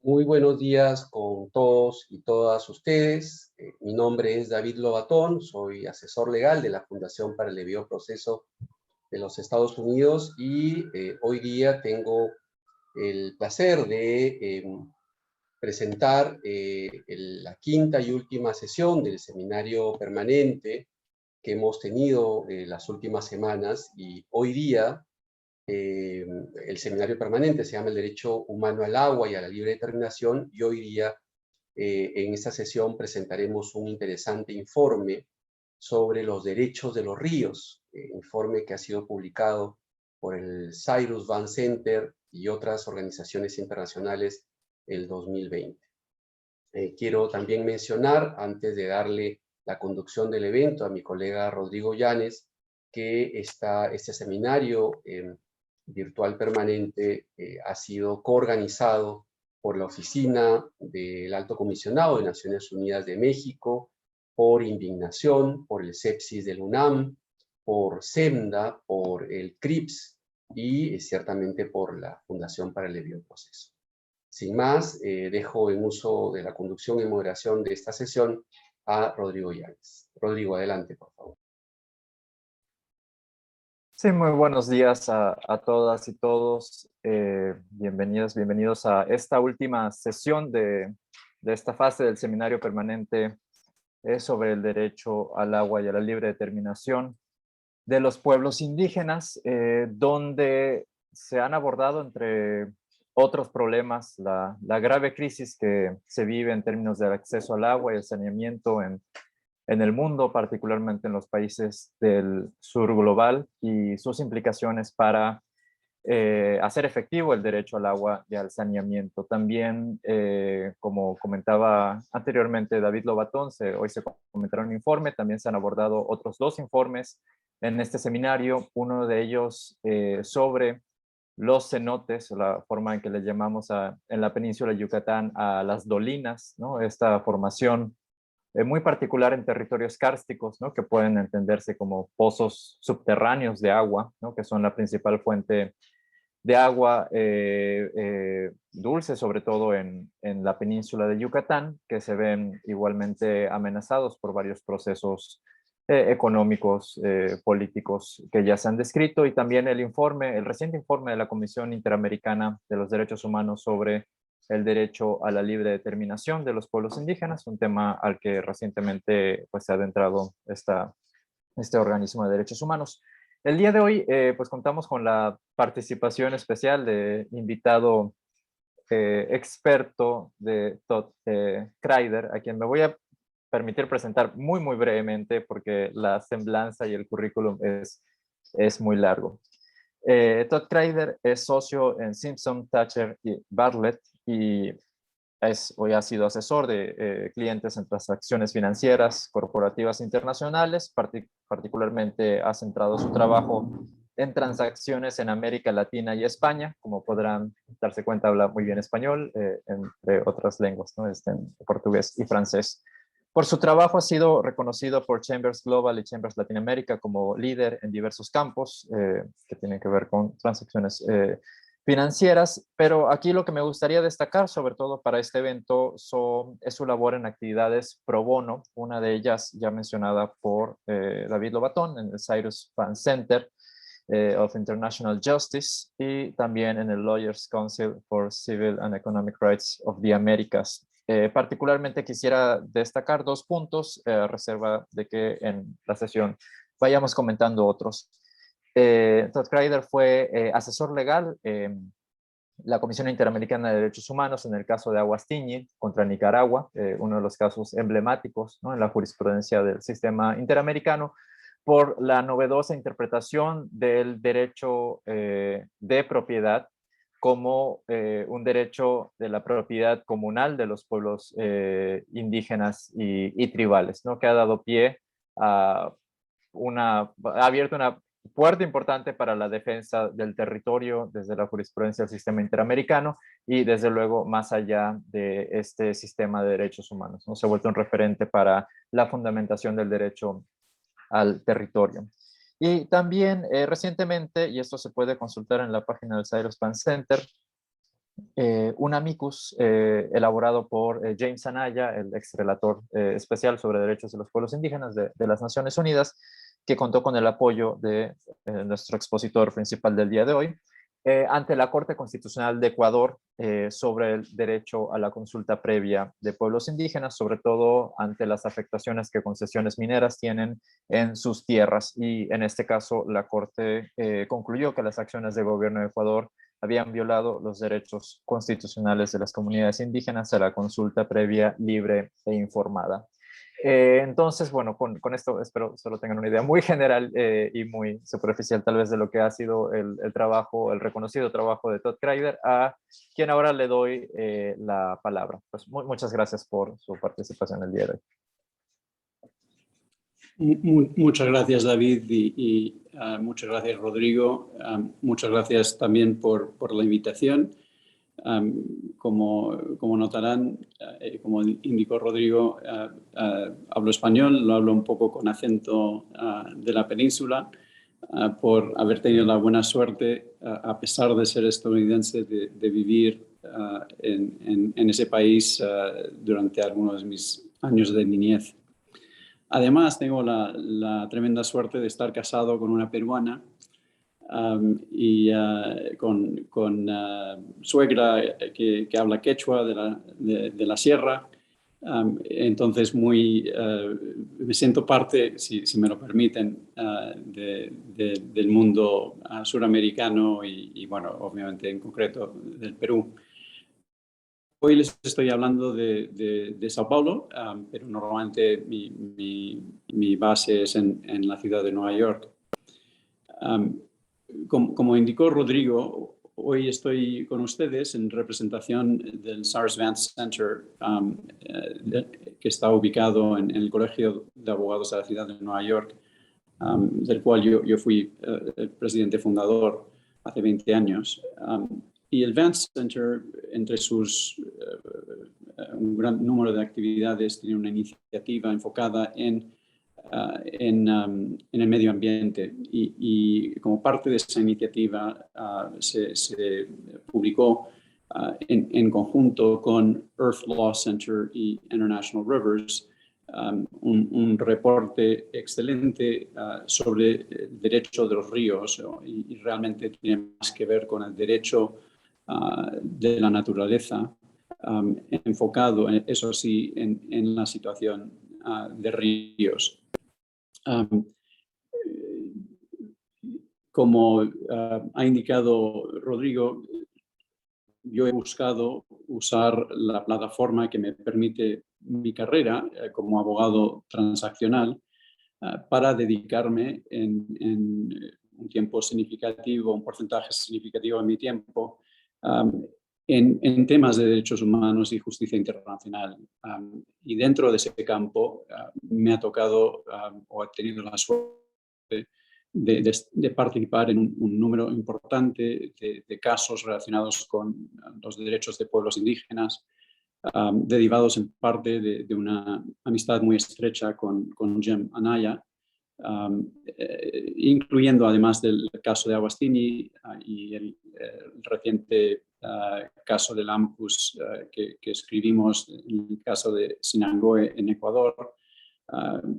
Muy buenos días con todos y todas ustedes. Mi nombre es David Lobatón, soy asesor legal de la Fundación para el Debido Proceso de los Estados Unidos y hoy día tengo el placer de presentar la quinta y última sesión del seminario permanente que hemos tenido las últimas semanas, y hoy día el seminario permanente se llama El Derecho Humano al Agua y a la Libre Determinación, y hoy día en esta sesión presentaremos un interesante informe sobre los derechos de los ríos, informe que ha sido publicado por el Cyrus Van Center y otras organizaciones internacionales el 2020. Quiero también mencionar, antes de darle la conducción del evento a mi colega Rodrigo Llanes, que este seminario virtual permanente ha sido coorganizado por la Oficina del Alto Comisionado de Naciones Unidas de México, por Indignación, por el CEPSIS del UNAM, por SEMDA, por el CRIPS y ciertamente por la Fundación para el Debido Proceso. Sin más, dejo en uso de la conducción y moderación de esta sesión a Rodrigo Llanes. Rodrigo, adelante, por favor. Sí, muy buenos días a todas y todos. Bienvenidos a esta última sesión de esta fase del seminario permanente sobre el derecho al agua y a la libre determinación de los pueblos indígenas, donde se han abordado, entre otros problemas, la grave crisis que se vive en términos del acceso al agua y el saneamiento en el mundo, particularmente en los países del sur global, y sus implicaciones para hacer efectivo el derecho al agua y al saneamiento. También, como comentaba anteriormente David Lobatón, hoy se comentará un informe, también se han abordado otros dos informes en este seminario, uno de ellos sobre los cenotes, la forma en que le llamamos en la península de Yucatán a las dolinas, ¿no? Esta formación muy particular en territorios kársticos, ¿no? Que pueden entenderse como pozos subterráneos de agua, ¿no? Que son la principal fuente de agua dulce, sobre todo en la península de Yucatán, que se ven igualmente amenazados por varios procesos económicos, políticos que ya se han descrito, y también el reciente informe de la Comisión Interamericana de los Derechos Humanos sobre el derecho a la libre determinación de los pueblos indígenas, un tema al que recientemente pues, se ha adentrado este organismo de derechos humanos. El día de hoy pues contamos con la participación especial de invitado experto de Todd Kreider, a quien me voy a permitir presentar muy brevemente porque la semblanza y el currículum es muy largo. Todd Kreider es socio en Simpson, Thatcher y Bartlett, y hoy ha sido asesor de clientes en transacciones financieras corporativas internacionales. Particularmente ha centrado su trabajo en transacciones en América Latina y España. Como podrán darse cuenta, habla muy bien español, entre otras lenguas, ¿no? En portugués y francés. Por su trabajo ha sido reconocido por Chambers Global y Chambers Latinoamérica como líder en diversos campos que tienen que ver con transacciones financieras, pero aquí lo que me gustaría destacar, sobre todo para este evento, es su labor en actividades pro bono, una de ellas ya mencionada por David Lobatón en el Cyrus Van Center of International Justice, y también en el Lawyers Council for Civil and Economic Rights of the Americas. Particularmente quisiera destacar dos puntos, a reserva de que en la sesión vayamos comentando otros. Todd Kreider fue asesor legal en la Comisión Interamericana de Derechos Humanos en el caso de Aguastinyi contra Nicaragua, uno de los casos emblemáticos, ¿no? En la jurisprudencia del sistema interamericano, por la novedosa interpretación del derecho de propiedad como un derecho de la propiedad comunal de los pueblos indígenas y tribales, ¿no? Que ha dado pie a ha abierto una puerta importante para la defensa del territorio desde la jurisprudencia del sistema interamericano y desde luego más allá de este sistema de derechos humanos, ¿no? Se ha vuelto un referente para la fundamentación del derecho al territorio. Y también recientemente, y esto se puede consultar en la página del Cyrus Van Center, un amicus elaborado por James Anaya, el ex relator especial sobre derechos de los pueblos indígenas de las Naciones Unidas, que contó con el apoyo de nuestro expositor principal del día de hoy, ante la Corte Constitucional de Ecuador sobre el derecho a la consulta previa de pueblos indígenas, sobre todo ante las afectaciones que concesiones mineras tienen en sus tierras. Y en este caso, la Corte concluyó que las acciones del gobierno de Ecuador habían violado los derechos constitucionales de las comunidades indígenas a la consulta previa, libre e informada. Entonces, bueno, con esto espero solo tengan una idea muy general y muy superficial tal vez de lo que ha sido el trabajo, el reconocido trabajo de Todd Crider, a quien ahora le doy la palabra. Pues muchas gracias por su participación el día de hoy. Muchas gracias, David, y muchas gracias, Rodrigo. Muchas gracias también por la invitación. Como notarán, como indicó Rodrigo, hablo español, lo hablo un poco con acento de la península, por haber tenido la buena suerte, a pesar de ser estadounidense, de vivir en ese país durante algunos de mis años de niñez. Además, tengo la tremenda suerte de estar casado con una peruana y con suegra que habla quechua de la sierra. Entonces, me siento parte, si me lo permiten, del mundo suramericano y, bueno, obviamente en concreto del Perú. Hoy les estoy hablando de Sao Paulo, pero normalmente mi base es en la ciudad de Nueva York. Como indicó Rodrigo, hoy estoy con ustedes en representación del Cyrus Vance Center, que está ubicado en el Colegio de Abogados de la ciudad de Nueva York, del cual yo fui el presidente fundador hace 20 años. Y el Vance Center, entre un gran número de actividades, tiene una iniciativa enfocada en el medio ambiente. Y como parte de esa iniciativa se publicó en conjunto con Earth Law Center y International Rivers un reporte excelente sobre el derecho de los ríos, y realmente tiene más que ver con el derecho de la naturaleza, enfocado, eso sí, en la situación de ríos. Como ha indicado Rodrigo, yo he buscado usar la plataforma que me permite mi carrera como abogado transaccional para dedicarme en un tiempo significativo, un porcentaje significativo de mi tiempo, en temas de derechos humanos y justicia internacional. Y dentro de ese campo me ha tocado o he tenido la suerte de participar en un número importante de casos relacionados con los derechos de pueblos indígenas, derivados en parte de una amistad muy estrecha con Jim Anaya, incluyendo además del caso de Agostini y el reciente caso del AMPUS que escribimos en el caso de Sinangoe en Ecuador.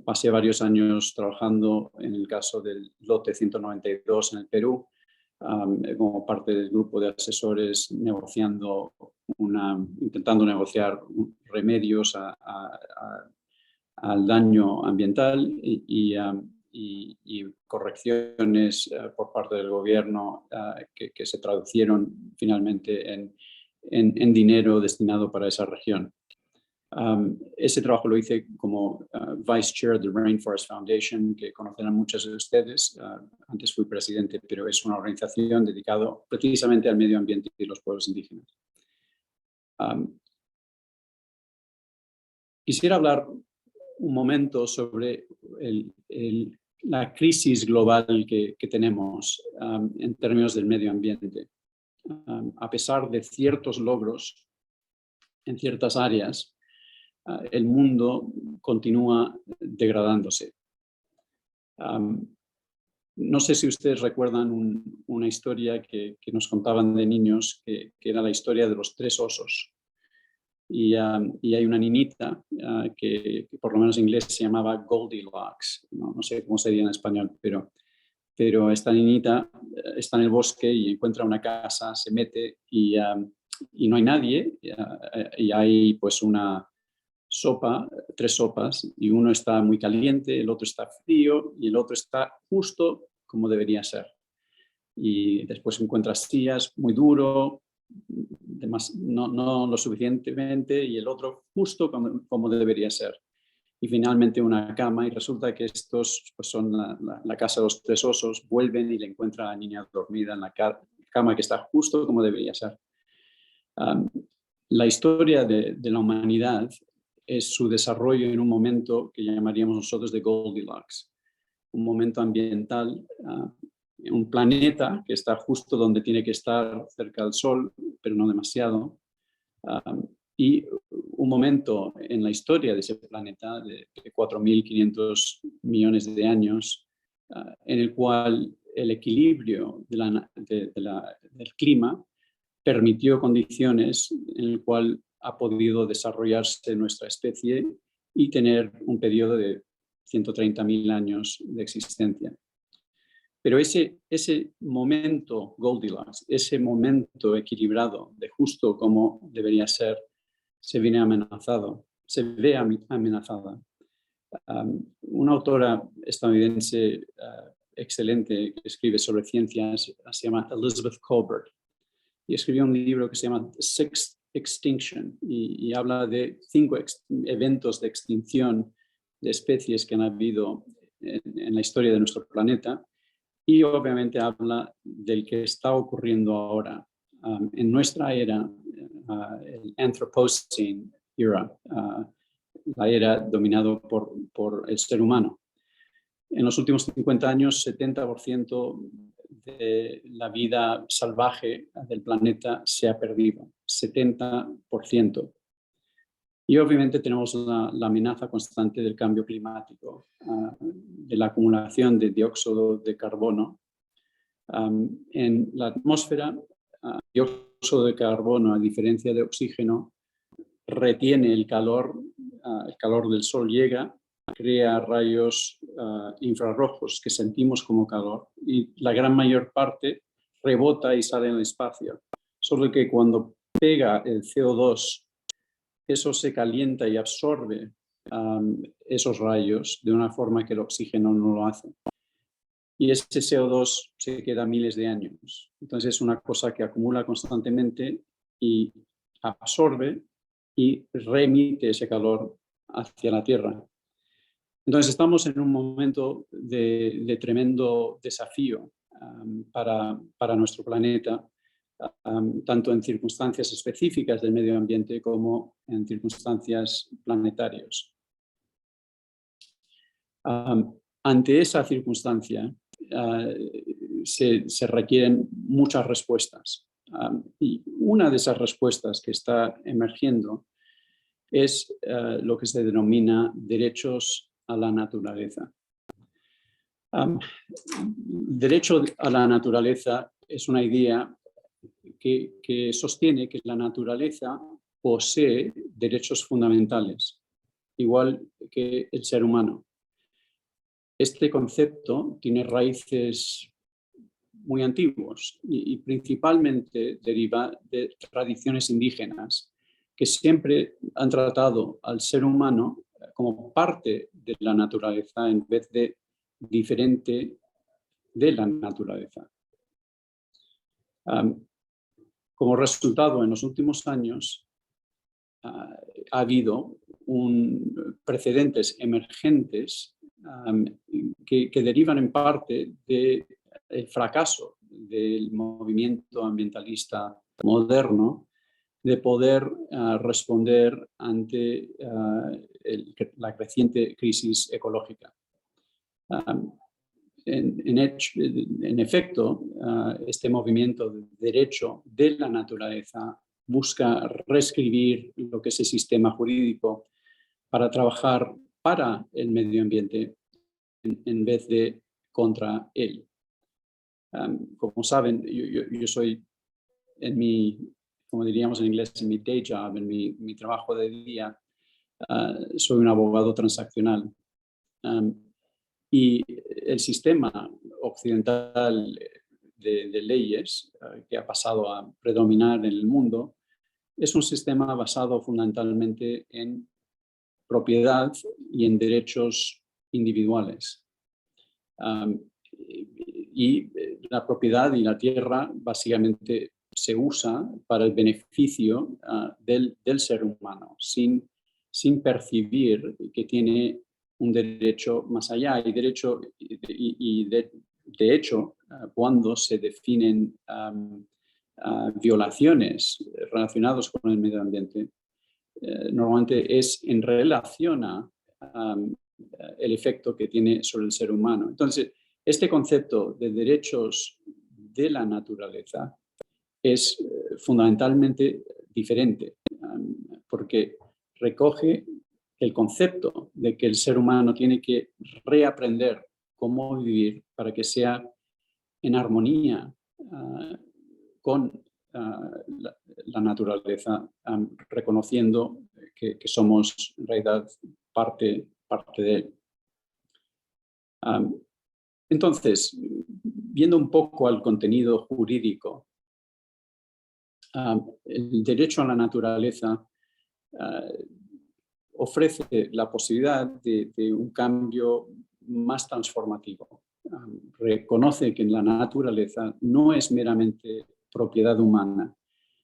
Pasé varios años trabajando en el caso del lote 192 en el Perú, como parte del grupo de asesores intentando negociar remedios al daño ambiental y correcciones por parte del gobierno que se traducieron finalmente en dinero destinado para esa región. Ese trabajo lo hice como Vice Chair de Rainforest Foundation, que conocerán muchos de ustedes. Antes fui presidente, pero es una organización dedicada precisamente al medio ambiente y los pueblos indígenas. Quisiera hablar un momento sobre la crisis global que tenemos en términos del medio ambiente. A pesar de ciertos logros en ciertas áreas, el mundo continúa degradándose. No sé si ustedes recuerdan una historia que nos contaban de niños, que era la historia de los 3 osos. Y hay una niñita que por lo menos en inglés se llamaba Goldilocks, no sé cómo sería en español, pero esta niñita está en el bosque y encuentra una casa, se mete y no hay nadie, y hay pues una sopa, 3 sopas, y uno está muy caliente, el otro está frío y el otro está justo como debería ser. Y después encuentra sillas muy duro, no lo suficientemente, y el otro justo como debería ser. Y finalmente una cama, y resulta que estos pues son la casa de los 3 osos. Vuelven y le encuentran a la niña dormida en la cama que está justo como debería ser. La historia de la humanidad es su desarrollo en un momento que llamaríamos nosotros de Goldilocks, un momento ambiental, un planeta que está justo donde tiene que estar, cerca del Sol, pero no demasiado, y un momento en la historia de ese planeta de 4.500 millones de años, en el cual el equilibrio del clima permitió condiciones en el cual ha podido desarrollarse nuestra especie y tener un periodo de 130.000 años de existencia. Pero ese momento Goldilocks, ese momento equilibrado de justo como debería ser, se ve amenazada. Una autora estadounidense excelente que escribe sobre ciencias se llama Elizabeth Kolbert, y escribió un libro que se llama Sixth Extinction, y habla de 5 eventos de extinción de especies que han habido en la historia de nuestro planeta, y obviamente habla del que está ocurriendo ahora en nuestra era, el Anthropocene era, la era dominada por el ser humano. En los últimos 50 años, 70% de la vida salvaje del planeta se ha perdido, 70%. Y obviamente tenemos la amenaza constante del cambio climático, de la acumulación de dióxido de carbono. En la atmósfera, dióxido de carbono, a diferencia de oxígeno, retiene el calor del sol llega, crea rayos infrarrojos que sentimos como calor, y la gran mayor parte rebota y sale en el espacio. Solo que cuando pega el CO2, eso se calienta y absorbe esos rayos de una forma que el oxígeno no lo hace. Y ese CO2 se queda miles de años. Entonces es una cosa que acumula constantemente y absorbe y remite ese calor hacia la Tierra. Entonces estamos en un momento de tremendo desafío para nuestro planeta, tanto en circunstancias específicas del medio ambiente como en circunstancias planetarias. Ante esa circunstancia se requieren muchas respuestas, y una de esas respuestas que está emergiendo es lo que se denomina derechos a la naturaleza. Derecho a la naturaleza es una idea que sostiene que la naturaleza posee derechos fundamentales, igual que el ser humano. Este concepto tiene raíces muy antiguos y principalmente deriva de tradiciones indígenas que siempre han tratado al ser humano como parte de la naturaleza en vez de diferente de la naturaleza. Como resultado, en los últimos años ha habido precedentes emergentes que derivan en parte del fracaso del movimiento ambientalista moderno de poder responder ante la creciente crisis ecológica. En efecto, este movimiento de derecho de la naturaleza busca reescribir lo que es el sistema jurídico para trabajar para el medio ambiente en vez de contra él. Como saben, yo soy en mi, como diríamos en inglés, en mi day job, en mi trabajo de día, soy un abogado transaccional. Y el sistema occidental de leyes que ha pasado a predominar en el mundo es un sistema basado fundamentalmente en propiedad y en derechos individuales. Y la propiedad y la tierra básicamente se usa para el beneficio del ser humano, sin percibir que tiene un derecho más allá. De hecho, cuando se definen violaciones relacionadas con el medio ambiente, normalmente es en relación a el efecto que tiene sobre el ser humano. Entonces, este concepto de derechos de la naturaleza es fundamentalmente diferente, porque recoge el concepto de que el ser humano tiene que reaprender cómo vivir para que sea en armonía con la naturaleza, reconociendo que somos en realidad parte de él. Entonces, viendo un poco al contenido jurídico, el derecho a la naturaleza ofrece la posibilidad de un cambio más transformativo. Reconoce que la naturaleza no es meramente propiedad humana,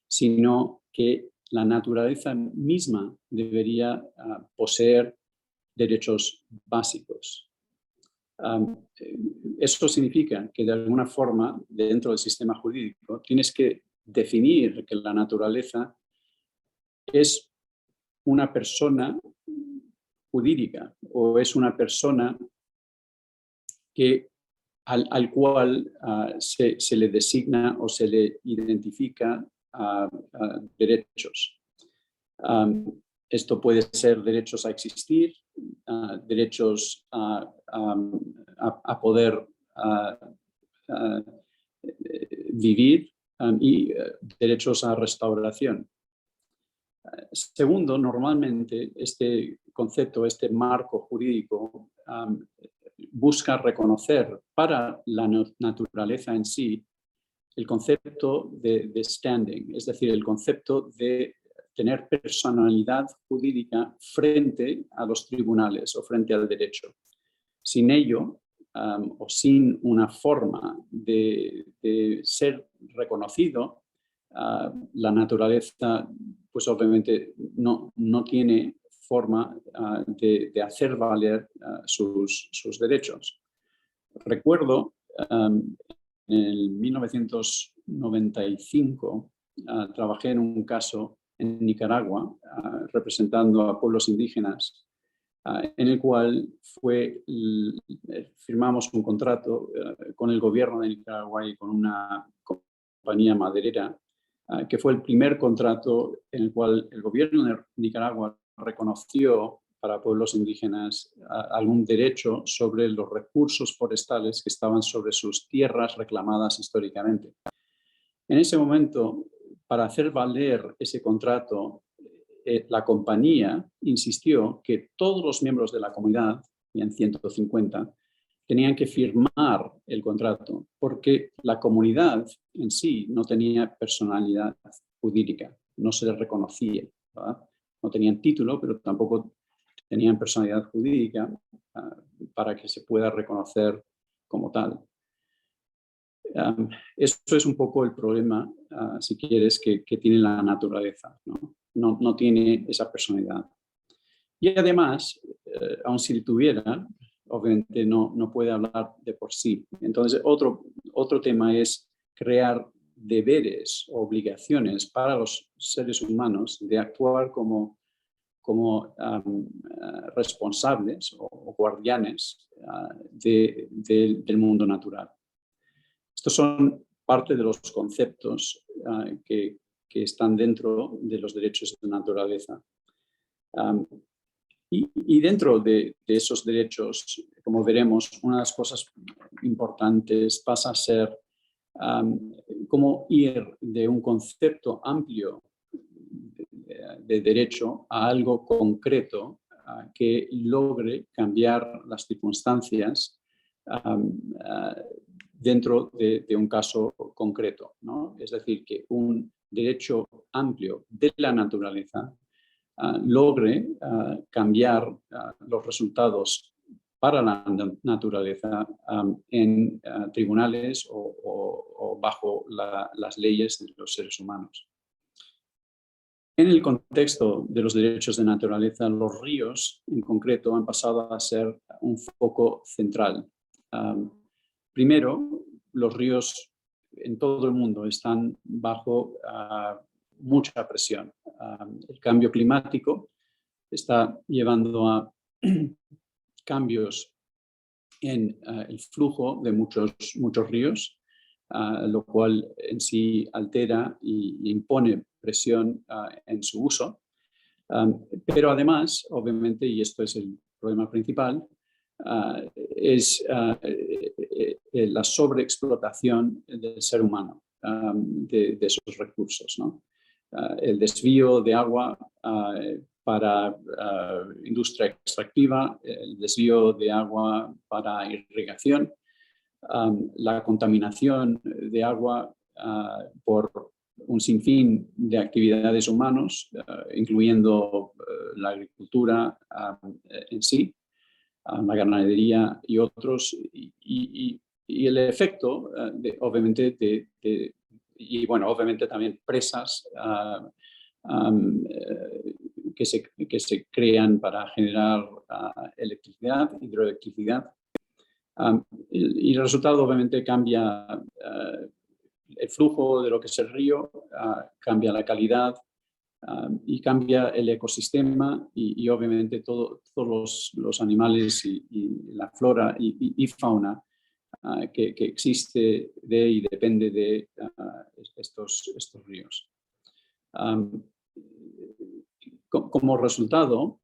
sino que la naturaleza misma debería poseer derechos básicos. Eso significa que de alguna forma, dentro del sistema jurídico, tienes que definir que la naturaleza es una persona jurídica o es una persona al cual se le designa o se le identifica derechos. Esto puede ser derechos a existir, derechos a poder vivir y derechos a restauración. Segundo, normalmente este concepto, este marco jurídico busca reconocer para la naturaleza en sí el concepto de standing, es decir, el concepto de tener personalidad jurídica frente a los tribunales o frente al derecho. Sin ello, o sin una forma de ser reconocido, la naturaleza, pues obviamente no tiene forma de hacer valer sus derechos. Recuerdo en el 1995 trabajé en un caso en Nicaragua representando a pueblos indígenas en el cual firmamos un contrato con el gobierno de Nicaragua y con una compañía maderera que fue el primer contrato en el cual el gobierno de Nicaragua reconoció para pueblos indígenas algún derecho sobre los recursos forestales que estaban sobre sus tierras reclamadas históricamente. En ese momento, para hacer valer ese contrato, la compañía insistió que todos los miembros de la comunidad, en 150, tenían que firmar el contrato porque la comunidad en sí no tenía personalidad jurídica, no se les reconocía, ¿verdad? No tenían título, pero tampoco tenían personalidad jurídica para que se pueda reconocer como tal. Eso es un poco el problema, si quieres, que tiene la naturaleza, ¿no? No tiene esa personalidad. Y además, aun si tuviera, obviamente no puede hablar de por sí. Entonces, otro tema es crear deberes o obligaciones para los seres humanos de actuar como responsables o guardianes del mundo natural. Estos son parte de los conceptos que están dentro de los derechos de naturaleza. Y dentro de esos derechos, como veremos, una de las cosas importantes pasa a ser cómo ir de un concepto amplio de derecho a algo concreto que logre cambiar las circunstancias dentro de un caso concreto, ¿no? Es decir, que un derecho amplio de la naturaleza logre cambiar los resultados para la naturaleza en tribunales o bajo las leyes de los seres humanos. En el contexto de los derechos de naturaleza, los ríos en concreto han pasado a ser un foco central. Primero, los ríos en todo el mundo están bajo mucha presión. El cambio climático está llevando a cambios en el flujo de muchos ríos, lo cual en sí altera y impone presión en su uso. Pero además, obviamente, y esto es el problema principal, es la sobreexplotación del ser humano de esos recursos, ¿no? El desvío de agua para industria extractiva, el desvío de agua para irrigación, la contaminación de agua por un sinfín de actividades humanas, incluyendo la agricultura en sí, la ganadería y otros, y el efecto, obviamente, obviamente también presas que se crean para generar electricidad, hidroelectricidad. Y el resultado obviamente cambia el flujo de lo que es el río, cambia la calidad y cambia el ecosistema y obviamente todos los animales y la flora y fauna que existe y depende de estos ríos. Como resultado,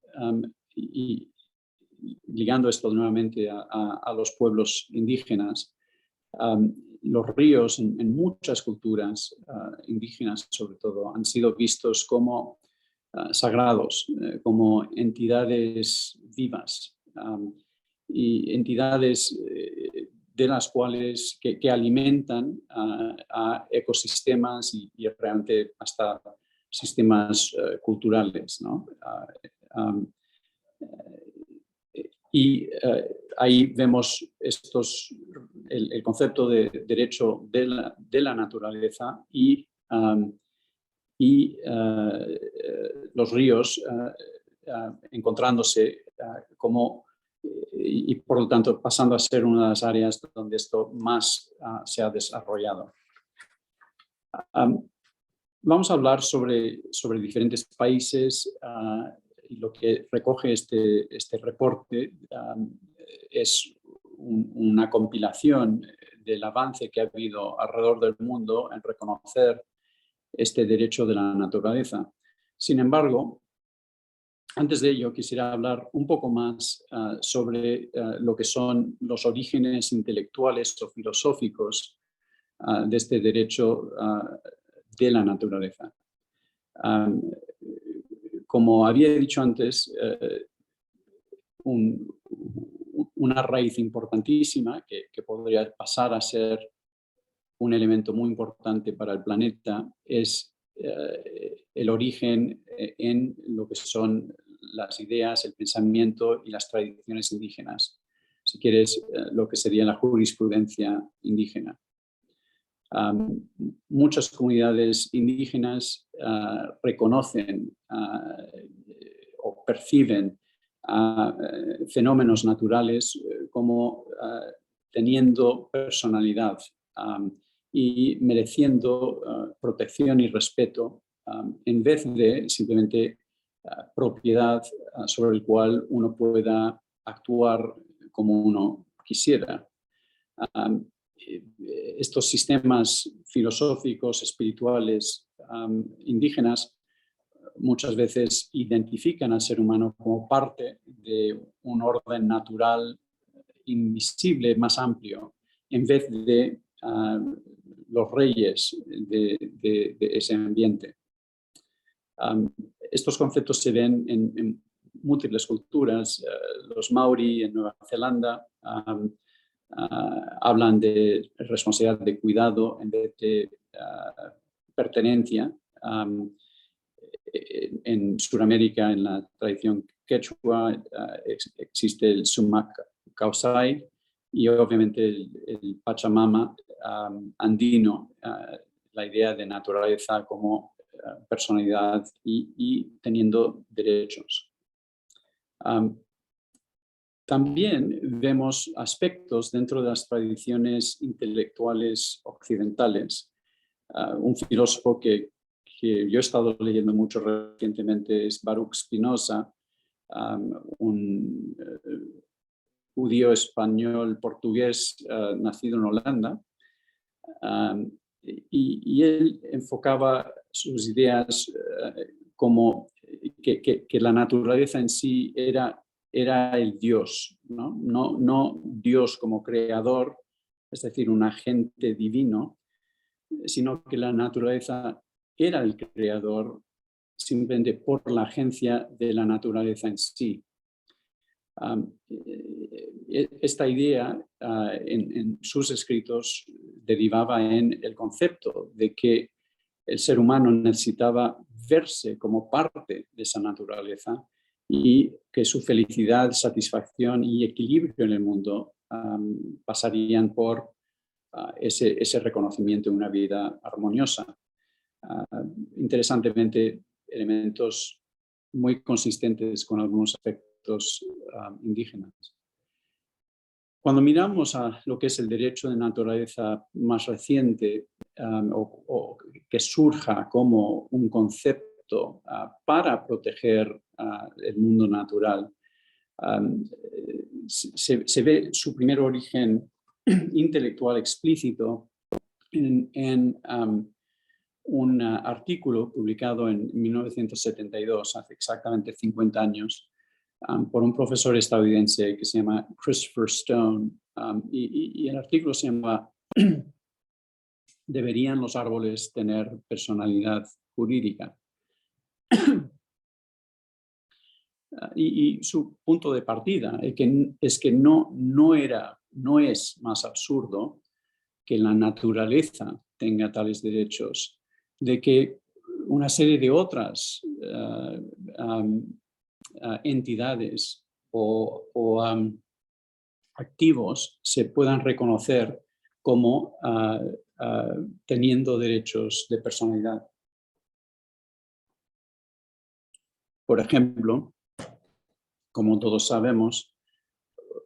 y ligando esto nuevamente a los pueblos indígenas, los ríos en muchas culturas indígenas sobre todo han sido vistos como sagrados, como entidades vivas y entidades de las cuales que alimentan a ecosistemas y realmente hasta sistemas culturales, ¿no? Y ahí vemos el concepto de derecho de la naturaleza y los ríos encontrándose como, y por lo tanto pasando a ser una de las áreas donde esto más se ha desarrollado. Vamos a hablar sobre diferentes países. Y lo que recoge este reporte es una compilación del avance que ha habido alrededor del mundo en reconocer este derecho de la naturaleza. Sin embargo, antes de ello quisiera hablar un poco más sobre lo que son los orígenes intelectuales o filosóficos de este derecho de la naturaleza. Como había dicho antes, una raíz importantísima que podría pasar a ser un elemento muy importante para el planeta es el origen en lo que son las ideas, el pensamiento y las tradiciones indígenas. Si quieres, lo que sería la jurisprudencia indígena. Muchas comunidades indígenas reconocen o perciben fenómenos naturales como teniendo personalidad y mereciendo protección y respeto en vez de simplemente propiedad sobre el cual uno pueda actuar como uno quisiera. Estos sistemas filosóficos, espirituales, indígenas, muchas veces identifican al ser humano como parte de un orden natural invisible más amplio, en vez de los reyes de ese ambiente. Estos conceptos se ven en múltiples culturas. Los Maori en Nueva Zelanda hablan de responsabilidad de cuidado en vez de pertenencia. En Sudamérica, en la tradición quechua, existe el Sumak Kausai y obviamente el Pachamama andino, la idea de naturaleza como personalidad y teniendo derechos. También vemos aspectos dentro de las tradiciones intelectuales occidentales. Un filósofo que yo he estado leyendo mucho recientemente es Baruch Spinoza, un judío español portugués nacido en Holanda, y él enfocaba sus ideas como que la naturaleza en sí era el Dios, ¿no? No Dios como creador, es decir, un agente divino, sino que la naturaleza era el creador simplemente por la agencia de la naturaleza en sí. Esta idea en sus escritos derivaba en el concepto de que el ser humano necesitaba verse como parte de esa naturaleza y que su felicidad, satisfacción y equilibrio en el mundo pasarían por ese reconocimiento de una vida armoniosa. Interesantemente, elementos muy consistentes con algunos aspectos indígenas. Cuando miramos a lo que es el derecho de naturaleza más reciente o que surja como un concepto para proteger el mundo natural, se ve su primer origen intelectual explícito en un artículo publicado en 1972, hace exactamente 50 años, por un profesor estadounidense que se llama Christopher Stone, y el artículo se llama ¿Deberían los árboles tener personalidad jurídica? Y su punto de partida es que no es más absurdo que la naturaleza tenga tales derechos, de que una serie de otras entidades o activos se puedan reconocer como teniendo derechos de personalidad. Por ejemplo, como todos sabemos,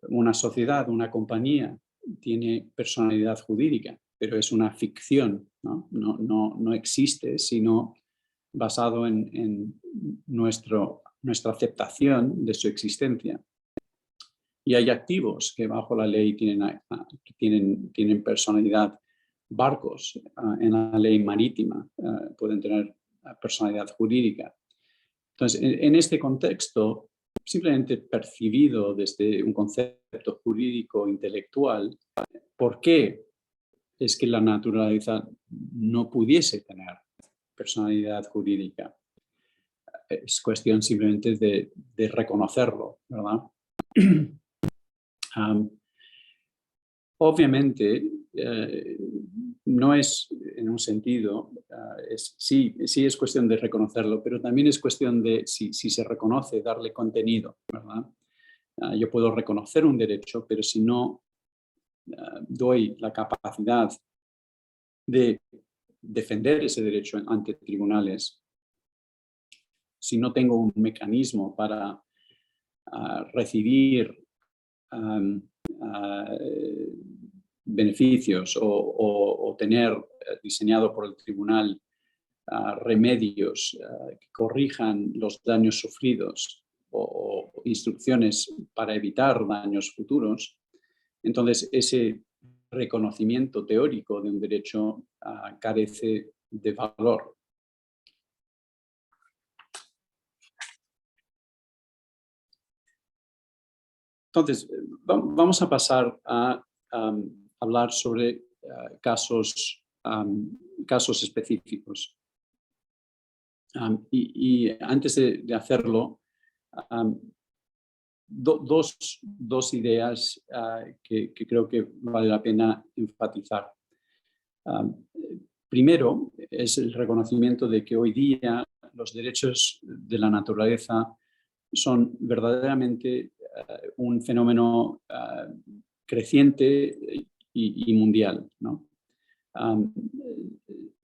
una sociedad, una compañía tiene personalidad jurídica, pero es una ficción, no existe, sino basado en nuestra aceptación de su existencia. Y hay activos que bajo la ley tienen personalidad. Barcos en la ley marítima pueden tener personalidad jurídica. Entonces, en este contexto, simplemente percibido desde un concepto jurídico intelectual, ¿por qué es que la naturaleza no pudiese tener personalidad jurídica? Es cuestión simplemente de reconocerlo, ¿verdad? Obviamente, no es en un sentido, sí es cuestión de reconocerlo, pero también es cuestión de, si se reconoce, darle contenido, ¿verdad? Yo puedo reconocer un derecho, pero si no doy la capacidad de defender ese derecho ante tribunales, si no tengo un mecanismo para recibir beneficios o tener diseñado por el tribunal remedios que corrijan los daños sufridos o instrucciones para evitar daños futuros, entonces ese reconocimiento teórico de un derecho carece de valor. Entonces, vamos a pasar a hablar sobre casos casos específicos. Y antes de hacerlo, dos ideas que creo que vale la pena enfatizar. Primero, es el reconocimiento de que hoy día los derechos de la naturaleza son verdaderamente un fenómeno creciente y mundial, ¿no?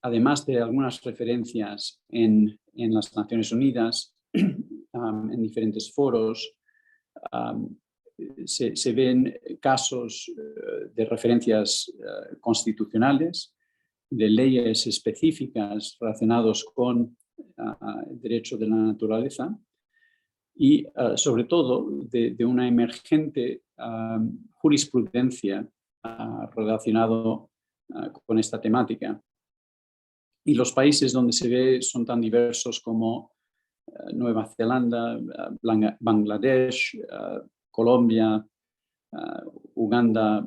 Además de algunas referencias en las Naciones Unidas, en diferentes foros, se ven casos de referencias constitucionales, de leyes específicas relacionadas con el derecho de la naturaleza y sobre todo de una emergente jurisprudencia relacionada con esta temática. Y los países donde se ve son tan diversos como Nueva Zelanda, Bangladesh, Colombia, Uganda,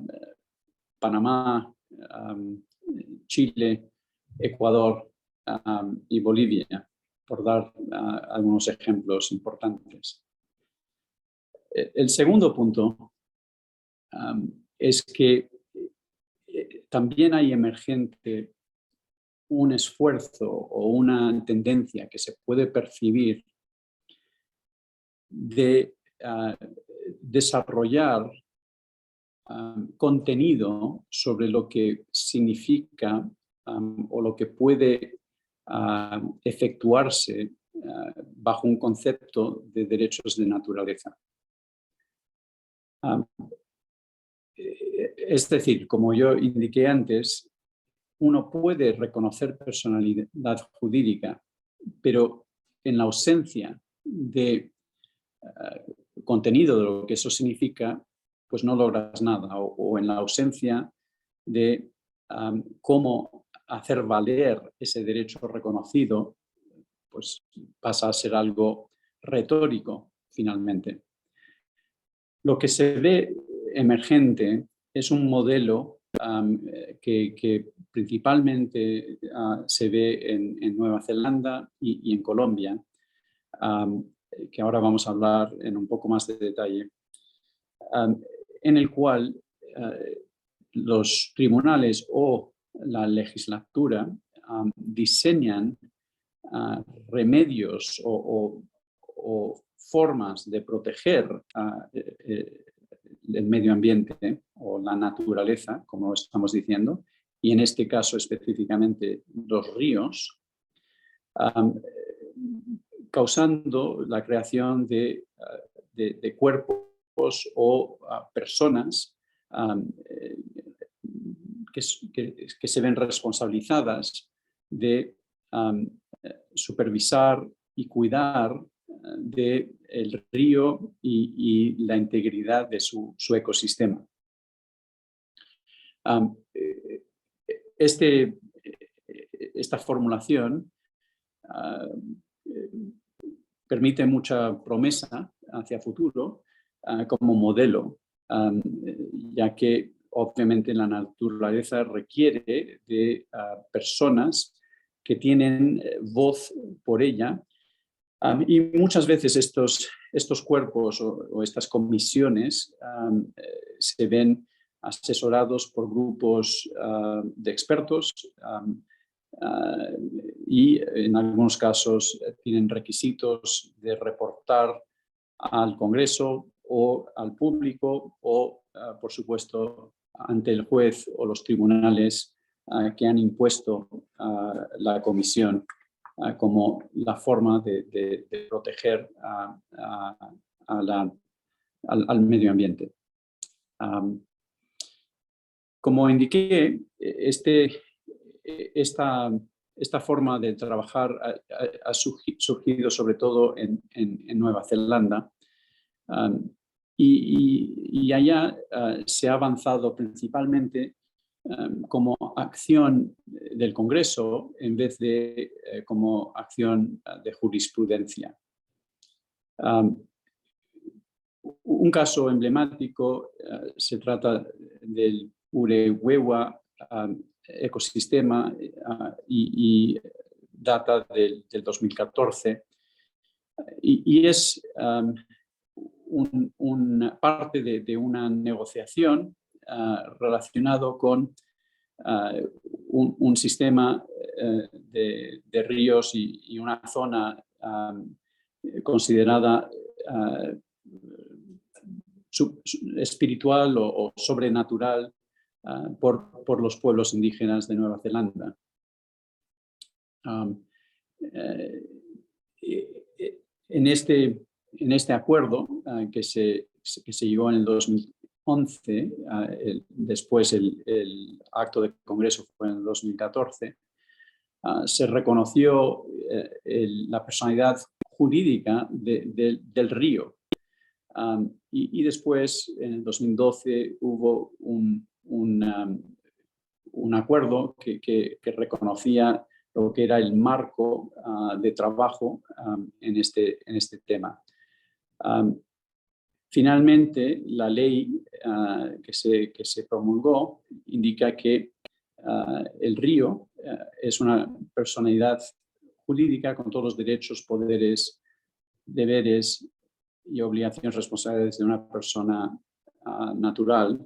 Panamá, Chile, Ecuador y Bolivia, por dar algunos ejemplos importantes. El segundo punto es que también hay emergente un esfuerzo o una tendencia que se puede percibir de desarrollar contenido sobre lo que significa o lo que puede efectuarse bajo un concepto de derechos de naturaleza. Es decir, como yo indiqué antes, uno puede reconocer personalidad jurídica, pero en la ausencia de contenido de lo que eso significa, pues no logras nada, o en la ausencia de cómo hacer valer ese derecho reconocido, pues pasa a ser algo retórico finalmente. Lo que se ve emergente es un modelo que principalmente se ve en Nueva Zelanda y en Colombia, que ahora vamos a hablar en un poco más de detalle, en el cual los tribunales o la legislatura diseñan remedios o formas de proteger el medio ambiente o la naturaleza, como estamos diciendo, y en este caso específicamente los ríos, causando la creación de cuerpos o personas que se ven responsabilizadas de supervisar y cuidar del río y la integridad de su ecosistema. Esta formulación permite mucha promesa hacia futuro como modelo, ya que obviamente la naturaleza requiere de personas que tienen voz por ella. Y muchas veces estos cuerpos o estas comisiones se ven asesorados por grupos de expertos y en algunos casos tienen requisitos de reportar al Congreso o al público o, por supuesto, ante el juez o los tribunales que han impuesto la comisión como la forma de proteger al medio ambiente. Como indiqué, esta forma de trabajar ha surgido sobre todo en Nueva Zelanda y allá se ha avanzado principalmente como acción del Congreso en vez de como acción de jurisprudencia. Un caso emblemático se trata del Urewewa ecosistema y data del 2014 y es una parte de una negociación relacionado con un sistema de ríos y una zona considerada espiritual o sobrenatural por los pueblos indígenas de Nueva Zelanda. En este acuerdo que se llegó en el 2011, después el acto de Congreso fue en el 2014, se reconoció la personalidad jurídica del río. Y después, en el 2012, hubo un acuerdo que reconocía lo que era el marco de trabajo en este tema. Finalmente, la ley que se promulgó indica que el río es una personalidad jurídica con todos los derechos, poderes, deberes y obligaciones responsables de una persona natural.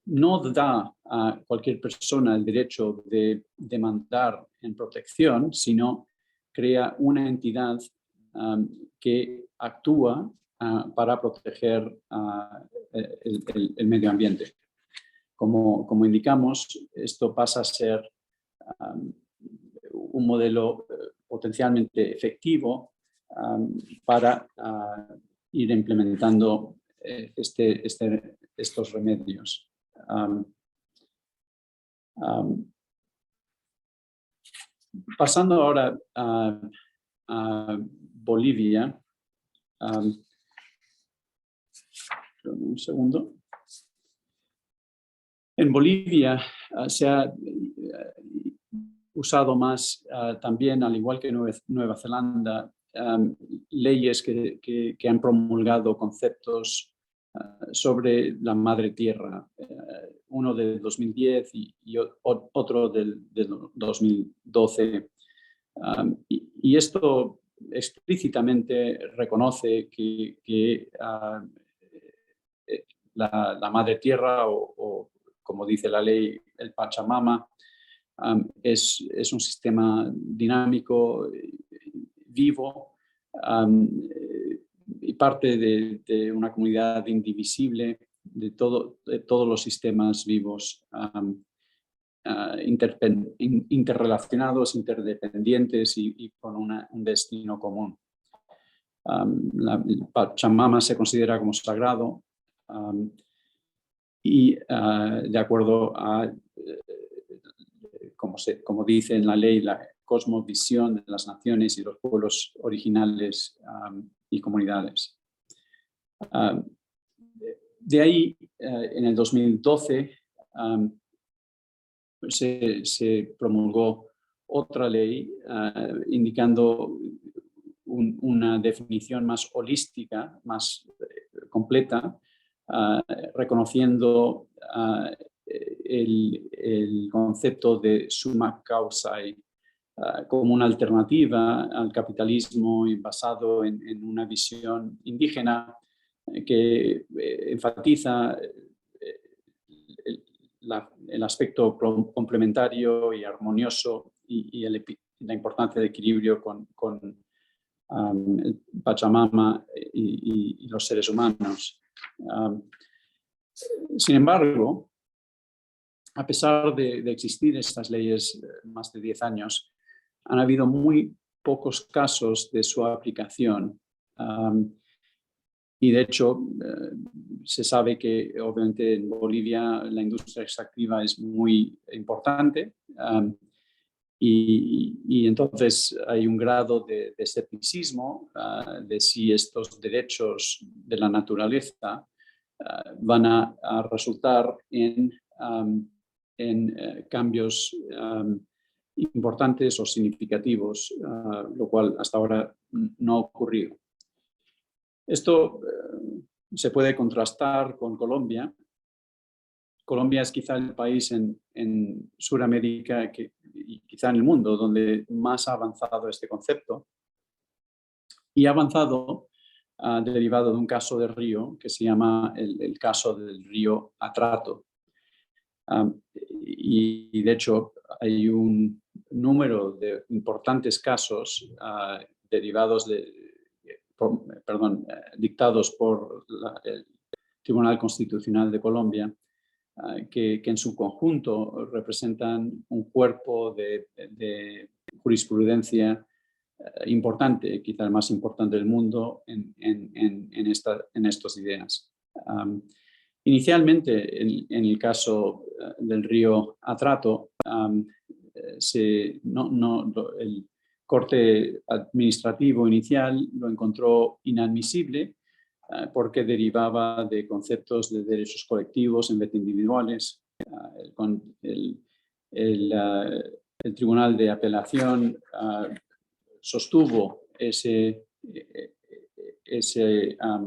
No da a cualquier persona el derecho de demandar en protección, sino crea una entidad que actúa para proteger el medio ambiente. Como indicamos, esto pasa a ser un modelo potencialmente efectivo para ir implementando estos remedios. Pasando ahora a Bolivia. Un segundo. En Bolivia se ha usado más también, al igual que Nueva Zelanda, leyes que han promulgado conceptos sobre la madre tierra, uno del 2010 y otro del 2012. Y esto explícitamente reconoce que la madre tierra o como dice la ley, el Pachamama, es un sistema dinámico, vivo, y parte de una comunidad indivisible de todos los sistemas vivos, interrelacionados, interdependientes y con un destino común. El Pachamama se considera como sagrado y de acuerdo a, como dice en la ley, la cosmovisión de las naciones y los pueblos originales y comunidades. De ahí, en el 2012, se promulgó otra ley indicando una definición más holística, más completa, reconociendo el concepto de summa causae como una alternativa al capitalismo y basado en una visión indígena que enfatiza el aspecto complementario y armonioso y la importancia de equilibrio con el Pachamama y los seres humanos. Sin embargo, a pesar de existir estas leyes más de 10 años, han habido muy pocos casos de su aplicación. Y de hecho, se sabe que obviamente en Bolivia la industria extractiva es muy importante y entonces hay un grado de escepticismo de si estos derechos de la naturaleza van a resultar en cambios importantes o significativos, lo cual hasta ahora no ha ocurrido. Esto se puede contrastar con Colombia, Colombia es quizá el país en Sudamérica y quizá en el mundo donde más ha avanzado este concepto. Y ha avanzado derivado de un caso de río que se llama el caso del río Atrato. Y de hecho hay un número de importantes casos derivados dictados por el Tribunal Constitucional de Colombia, que en su conjunto representan un cuerpo de jurisprudencia importante, quizá el más importante del mundo en estas ideas. Inicialmente, en el caso del río Atrato, el corte administrativo inicial lo encontró inadmisible porque derivaba de conceptos de derechos colectivos en vez de individuales. El Tribunal de Apelación sostuvo ese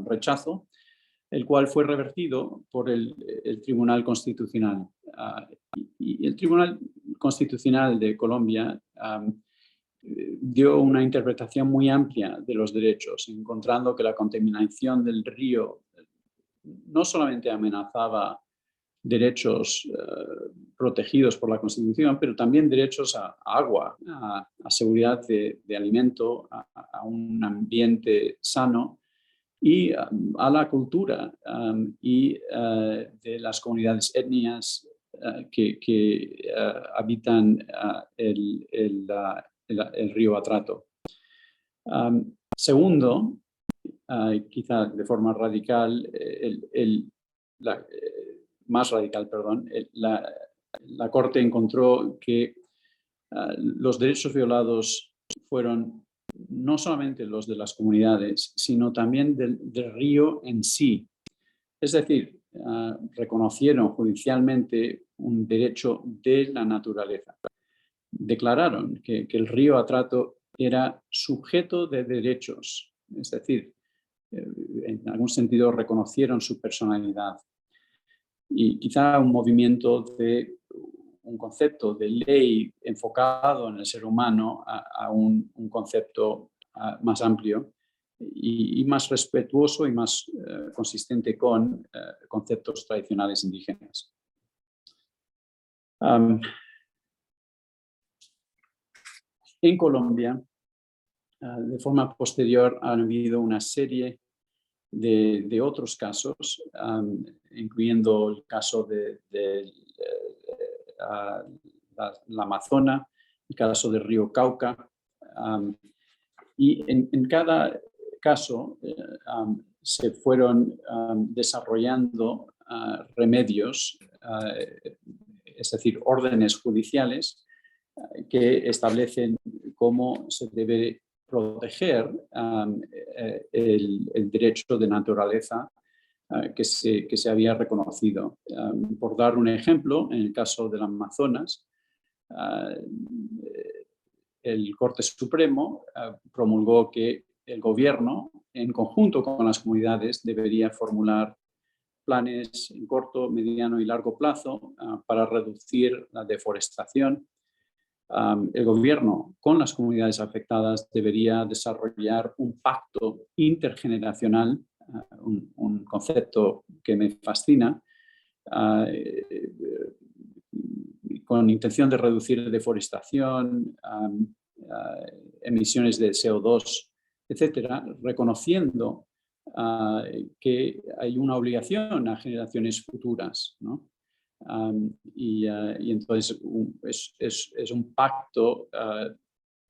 rechazo, el cual fue revertido por el Tribunal Constitucional. Y el Tribunal Constitucional de Colombia dio una interpretación muy amplia de los derechos, encontrando que la contaminación del río no solamente amenazaba derechos protegidos por la Constitución, pero también derechos a agua, a seguridad de alimento, a un ambiente sano y a la cultura y de las comunidades étnicas que habitan el río Atrato. Segundo, quizá de forma radical, más radical, perdón, la Corte encontró que los derechos violados fueron no solamente los de las comunidades, sino también del río en sí. Es decir, reconocieron judicialmente un derecho de la naturaleza. Declararon que el río Atrato era sujeto de derechos, es decir, en algún sentido reconocieron su personalidad. Y quizá un movimiento de un concepto de ley enfocado en el ser humano a un concepto más amplio y más respetuoso y más consistente con conceptos tradicionales indígenas. En Colombia, de forma posterior, han habido una serie de otros casos, incluyendo el caso de la Amazona, el caso del río Cauca, y en cada caso se fueron desarrollando remedios, es decir, órdenes judiciales que establecen cómo se debe proteger el derecho de naturaleza que se había reconocido. Por dar un ejemplo, en el caso del Amazonas, el Corte Supremo promulgó que el gobierno, en conjunto con las comunidades, debería formular planes en corto, mediano y largo plazo para reducir la deforestación. El gobierno con las comunidades afectadas debería desarrollar un pacto intergeneracional, un concepto que me fascina, con intención de reducir deforestación, emisiones de CO2, etcétera, reconociendo que hay una obligación a generaciones futuras, ¿no? Y entonces es un pacto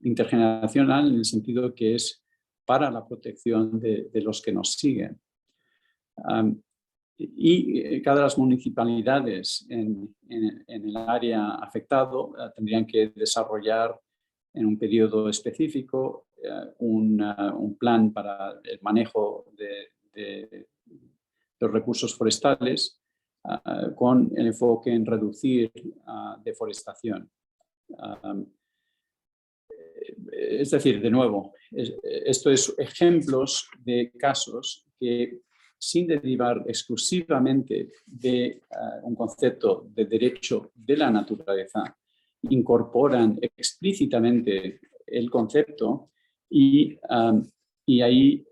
intergeneracional en el sentido que es para la protección de los que nos siguen. Y cada las municipalidades en el área afectado tendrían que desarrollar en un periodo específico un plan para el manejo de los recursos forestales con el enfoque en reducir deforestación. Es decir, de nuevo, esto es ejemplos de casos que sin derivar exclusivamente de un concepto de derecho de la naturaleza, incorporan explícitamente el concepto y ahí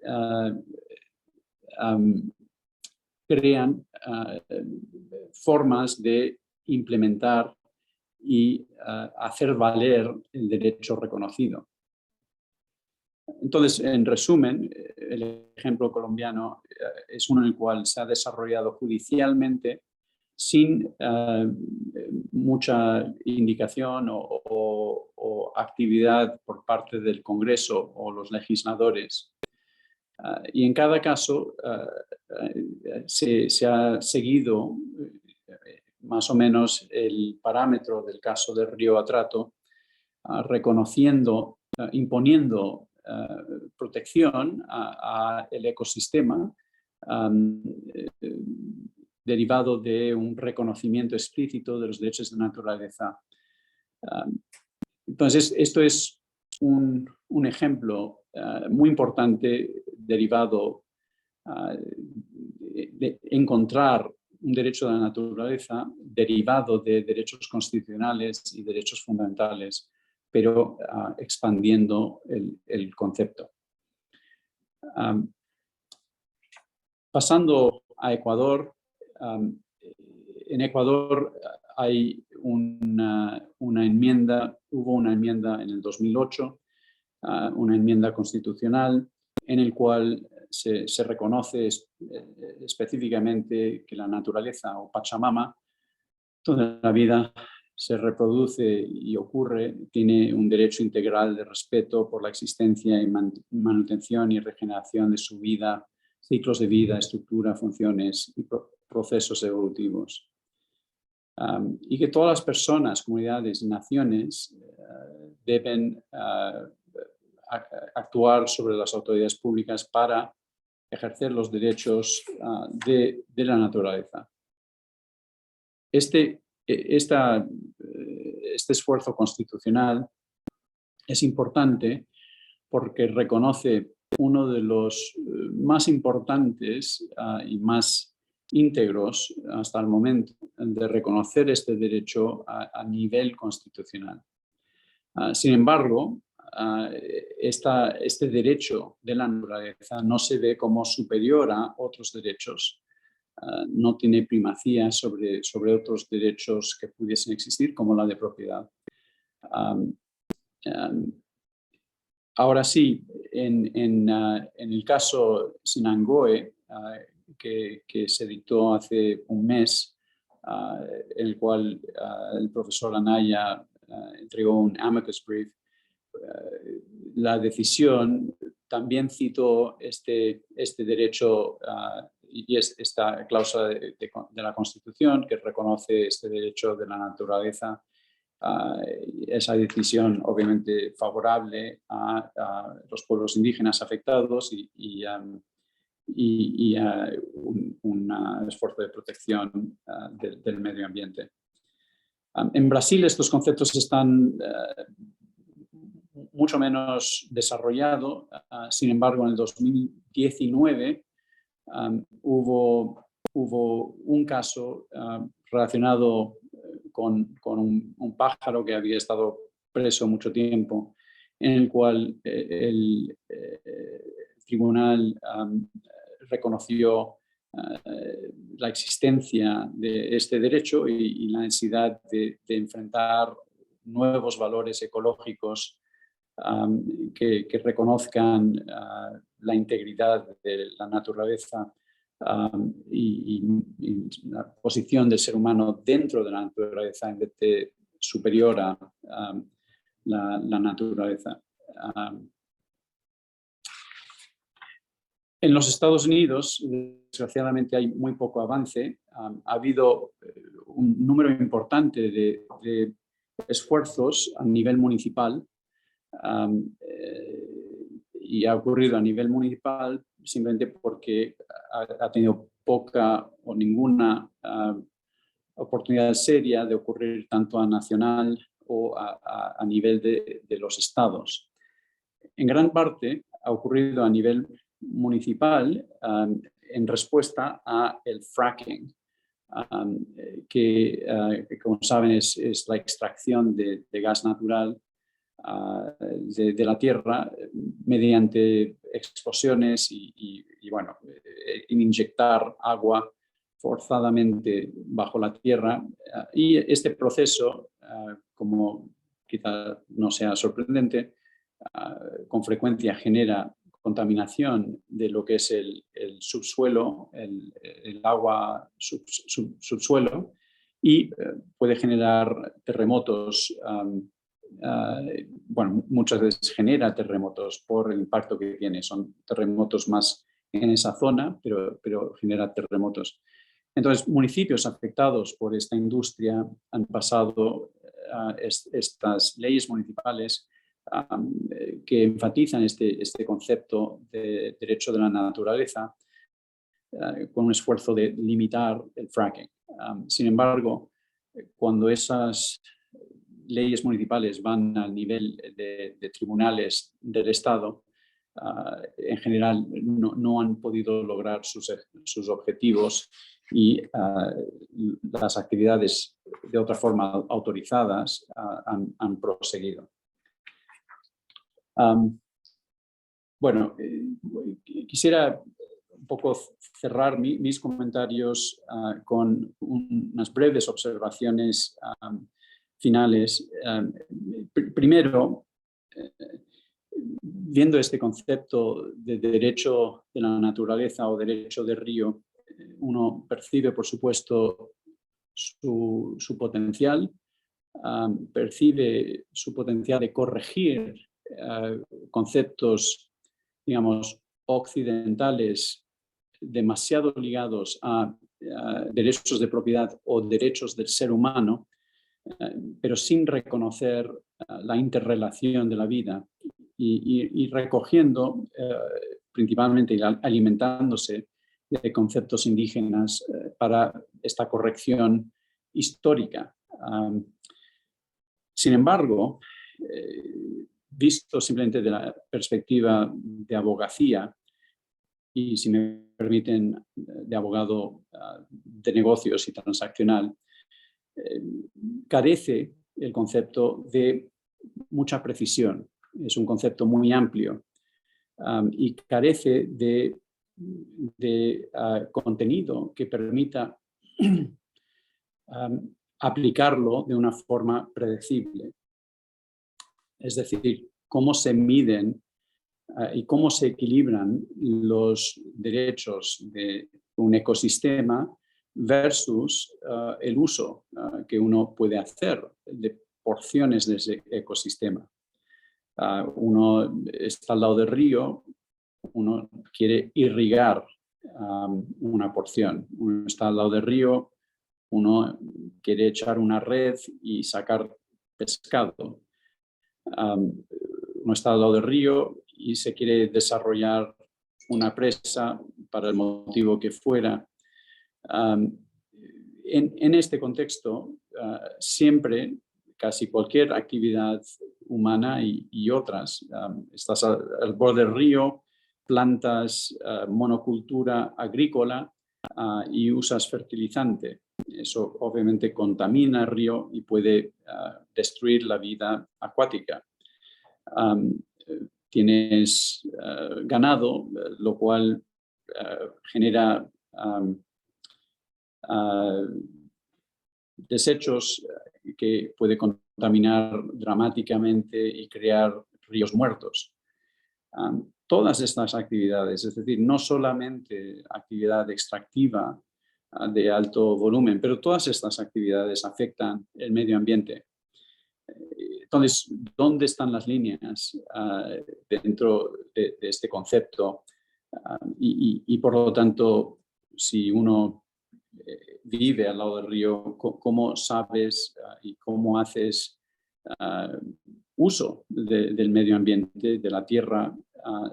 crean formas de implementar y hacer valer el derecho reconocido. Entonces, en resumen, el ejemplo colombiano es uno en el cual se ha desarrollado judicialmente sin mucha indicación o actividad por parte del Congreso o los legisladores. Y en cada caso se ha seguido más o menos el parámetro del caso de Río Atrato, reconociendo, imponiendo protección al ecosistema derivado de un reconocimiento explícito de los derechos de naturaleza. Entonces, esto es un ejemplo muy importante derivado de encontrar un derecho de la naturaleza derivado de derechos constitucionales y derechos fundamentales, pero expandiendo el concepto. Pasando a Ecuador, en Ecuador hay una enmienda, hubo una enmienda en el 2008, una enmienda constitucional en el cual se reconoce específicamente que la naturaleza o Pachamama, toda la vida se reproduce y ocurre, tiene un derecho integral de respeto por la existencia y manutención y regeneración de su vida, ciclos de vida, estructura, funciones y procesos evolutivos. Y que todas las personas, comunidades y naciones deben actuar sobre las autoridades públicas para ejercer los derechos de la naturaleza. Este esfuerzo constitucional es importante porque reconoce uno de los más importantes y más íntegros hasta el momento de reconocer este derecho a nivel constitucional. Sin embargo, este derecho de la naturaleza no se ve como superior a otros derechos. No tiene primacía sobre otros derechos que pudiesen existir, como la de propiedad. Ahora sí, en el caso Sinangoe, que se dictó hace un mes, en el cual el profesor Anaya entregó un amicus brief, la decisión también citó este derecho y esta cláusula de la Constitución que reconoce este derecho de la naturaleza. Esa decisión obviamente favorable a los pueblos indígenas afectados y un esfuerzo de protección del medio ambiente. En Brasil estos conceptos están mucho menos desarrollados. Sin embargo, en el 2019 hubo un caso relacionado con un pájaro que había estado preso mucho tiempo, en el cual el tribunal reconoció la existencia de este derecho y la necesidad de enfrentar nuevos valores ecológicos que reconozcan la integridad de la naturaleza y la posición del ser humano dentro de la naturaleza en vez de superior a la naturaleza. En los Estados Unidos, desgraciadamente, hay muy poco avance. Ha habido un número importante de esfuerzos a nivel municipal y ha ocurrido a nivel municipal simplemente porque ha tenido poca o ninguna oportunidad seria de ocurrir tanto a nacional o a nivel de los estados. En gran parte ha ocurrido a nivel municipal en respuesta a el fracking, que como saben es la extracción de gas natural de la tierra mediante explosiones y bueno, inyectar agua forzadamente bajo la tierra. Y este proceso, como quizá no sea sorprendente, con frecuencia genera contaminación de lo que es el subsuelo, el agua subsuelo, y puede generar terremotos. Bueno, muchas veces genera terremotos por el impacto que tiene. Son terremotos más en esa zona, pero genera terremotos. Entonces, municipios afectados por esta industria han pasado estas leyes municipales que enfatizan este concepto de derecho de la naturaleza con un esfuerzo de limitar el fracking. Sin embargo, cuando esas leyes municipales van al nivel de tribunales del Estado, en general no han podido lograr sus objetivos y las actividades de otra forma autorizadas han proseguido. Bueno, quisiera un poco cerrar mis comentarios con unas breves observaciones finales. Primero, viendo este concepto de derecho de la naturaleza o derecho de río, uno percibe, por supuesto, su potencial, percibe su potencial de corregir conceptos, digamos, occidentales demasiado ligados a derechos de propiedad o derechos del ser humano, pero sin reconocer la interrelación de la vida y recogiendo principalmente y alimentándose de conceptos indígenas para esta corrección histórica. Sin embargo, visto simplemente de la perspectiva de abogacía, y si me permiten, de abogado de negocios y transaccional, carece el concepto de mucha precisión. Es un concepto muy amplio y carece de contenido que permita aplicarlo de una forma predecible. Es decir, cómo se miden y cómo se equilibran los derechos de un ecosistema versus el uso que uno puede hacer de porciones de ese ecosistema. Uno está al lado del río, uno quiere irrigar una porción. Uno está al lado del río, uno quiere echar una red y sacar pescado. Uno está al lado del río y se quiere desarrollar una presa para el motivo que fuera. En este contexto, siempre, casi cualquier actividad humana y otras, estás al borde del río, plantas monocultura agrícola y usas fertilizante. Eso obviamente contamina el río y puede destruir la vida acuática. Tienes ganado, lo cual genera desechos que puede contaminar dramáticamente y crear ríos muertos. Todas estas actividades, es decir, no solamente actividad extractiva de alto volumen, pero todas estas actividades afectan el medio ambiente. Entonces, ¿dónde están las líneas dentro de este concepto? Y por lo tanto, si uno vive al lado del río, ¿cómo sabes y cómo haces uso del medio ambiente, de la tierra,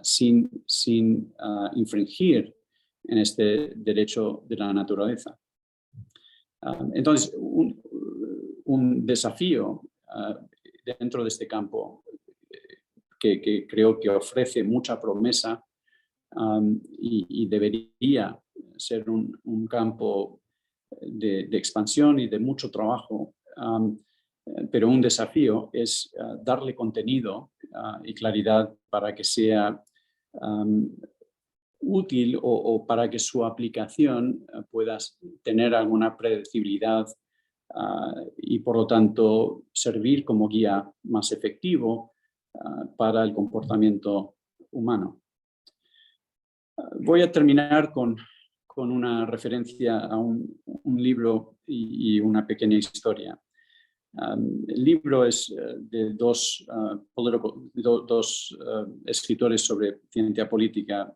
sin infringir en este derecho de la naturaleza? Entonces, un desafío dentro de este campo que creo que ofrece mucha promesa y debería ser un campo de expansión y de mucho trabajo, pero un desafío es darle contenido y claridad para que sea útil o para que su aplicación pueda tener alguna predecibilidad y por lo tanto servir como guía más efectivo para el comportamiento humano. Voy a terminar con una referencia a un libro y una pequeña historia. El libro es de dos escritores sobre ciencia política,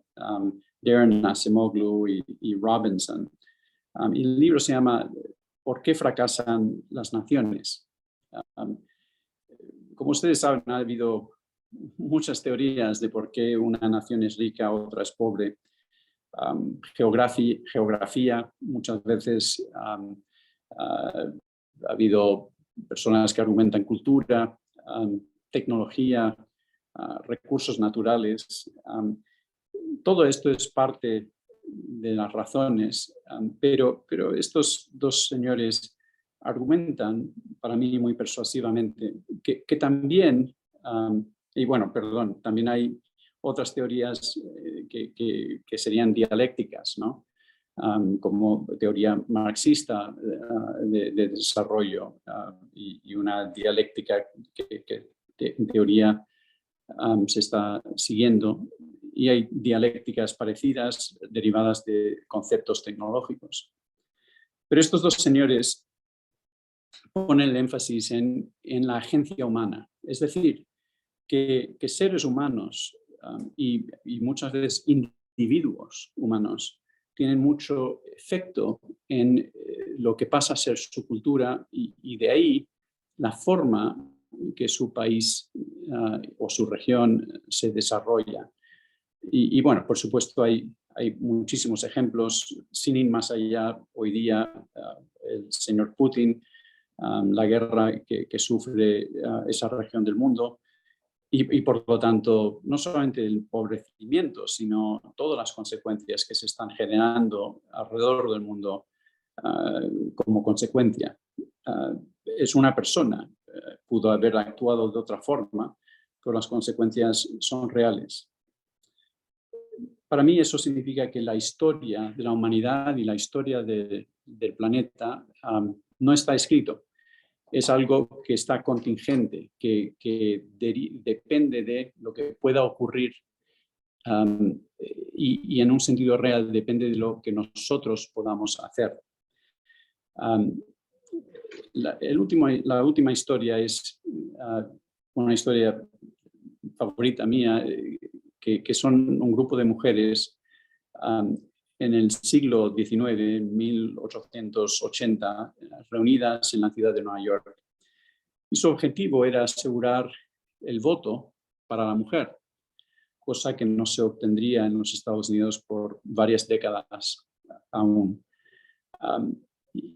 Darren Acemoglu y Robinson. Y el libro se llama ¿Por qué fracasan las naciones? Como ustedes saben, ha habido muchas teorías de por qué una nación es rica, otra es pobre. Geografía, muchas veces ha habido personas que argumentan cultura, tecnología, recursos naturales. Todo esto es parte de las razones, pero estos dos señores argumentan, para mí muy persuasivamente, que también, y bueno, perdón, también hay otras teorías que serían dialécticas, ¿no? Como teoría marxista de desarrollo y una dialéctica que en teoría se está siguiendo, y hay dialécticas parecidas derivadas de conceptos tecnológicos. Pero estos dos señores ponen el énfasis en la agencia humana, es decir, que seres humanos y muchas veces individuos humanos tienen mucho efecto en lo que pasa a ser su cultura y de ahí la forma que su país o su región se desarrolla. Y bueno, por supuesto hay muchísimos ejemplos, sin ir más allá, hoy día el señor Putin, la guerra que sufre esa región del mundo y por lo tanto no solamente el empobrecimiento, sino todas las consecuencias que se están generando alrededor del mundo como consecuencia. Es una persona, pudo haber actuado de otra forma, pero las consecuencias son reales. Para mí eso significa que la historia de la humanidad y la historia del planeta no está escrito. Es algo que está contingente, que depende de lo que pueda ocurrir y en un sentido real depende de lo que nosotros podamos hacer. La última historia es una historia favorita mía, que son un grupo de mujeres en el siglo XIX, en 1880, reunidas en la ciudad de Nueva York. Y su objetivo era asegurar el voto para la mujer, cosa que no se obtendría en los Estados Unidos por varias décadas aún.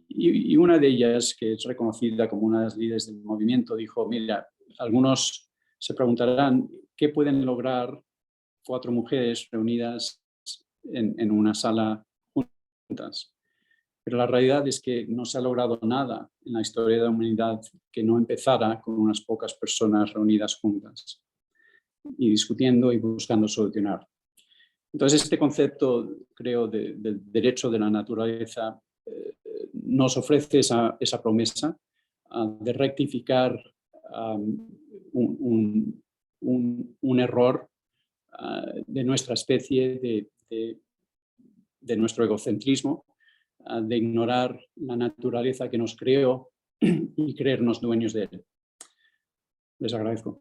Y una de ellas, que es reconocida como una de las líderes del movimiento, dijo, mira, algunos se preguntarán qué pueden lograr 4 mujeres reunidas en una sala juntas. Pero la realidad es que no se ha logrado nada en la historia de la humanidad que no empezara con unas pocas personas reunidas juntas y discutiendo y buscando solucionar. Entonces, este concepto, creo, del derecho de la naturaleza nos ofrece esa promesa de rectificar un error de nuestra especie, de nuestro egocentrismo, de ignorar la naturaleza que nos creó y creernos dueños de él. Les agradezco.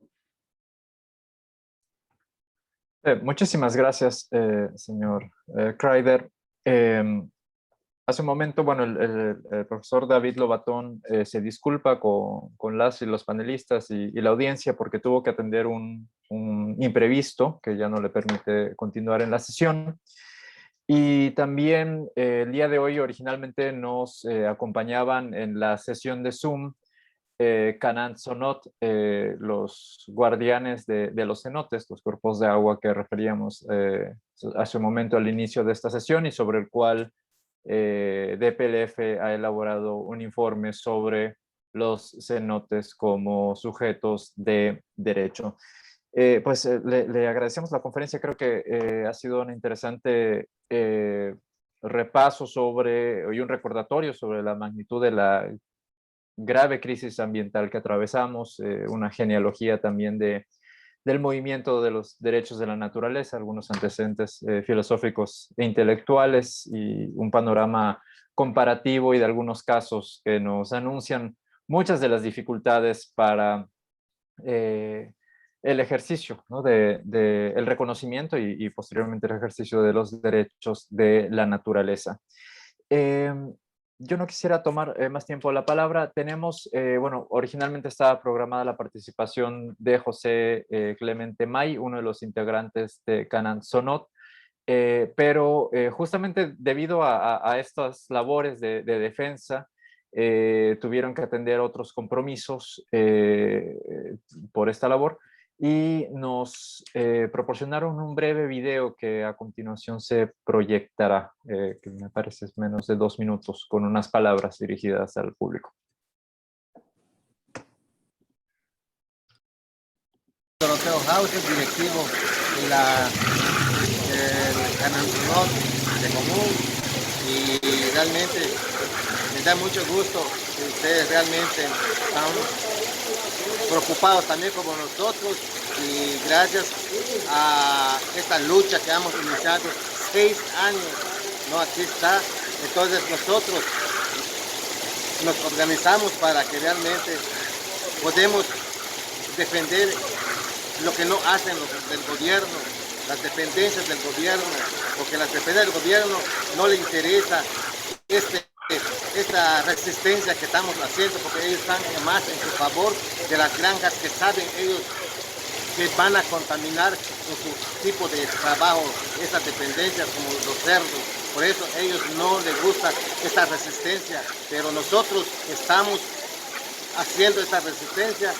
Muchísimas gracias, señor Kreider. Hace un momento, bueno, el profesor David Lobatón se disculpa con las y los panelistas y la audiencia porque tuvo que atender un imprevisto que ya no le permite continuar en la sesión. Y también el día de hoy originalmente nos acompañaban en la sesión de Zoom Canaan-Sonot, los guardianes de los cenotes, los cuerpos de agua que referíamos hace un momento al inicio de esta sesión y sobre el cual DPLF ha elaborado un informe sobre los cenotes como sujetos de derecho. Le agradecemos la conferencia, creo que ha sido un interesante repaso sobre y un recordatorio sobre la magnitud de la grave crisis ambiental que atravesamos, una genealogía también del movimiento de los derechos de la naturaleza, algunos antecedentes filosóficos e intelectuales y un panorama comparativo y de algunos casos que nos anuncian muchas de las dificultades para el ejercicio, ¿no? el reconocimiento y posteriormente el ejercicio de los derechos de la naturaleza. Yo no quisiera tomar más tiempo la palabra. Tenemos, bueno, originalmente estaba programada la participación de José Clemente May, uno de los integrantes de Canaan-Sonot, pero justamente debido a estas labores de defensa, tuvieron que atender otros compromisos por esta labor y nos proporcionaron un breve video que a continuación se proyectará, que me parece es menos de 2 minutos, con unas palabras dirigidas al público. Doroteo House, el directivo de Canaan-Sonot de Común, y realmente me da mucho gusto que ustedes realmente están preocupados también como nosotros, y gracias a esta lucha que hemos iniciado 6 años, ¿no? Aquí está. Entonces nosotros nos organizamos para que realmente podemos defender lo que no hacen los del gobierno, las dependencias del gobierno, porque las dependencias del gobierno no le interesa esta resistencia que estamos haciendo, porque ellos están más en su favor de las granjas que saben ellos que van a contaminar con su tipo de trabajo esas dependencias como los cerdos. Por eso a ellos no les gusta esta resistencia, pero nosotros estamos haciendo esta resistencia.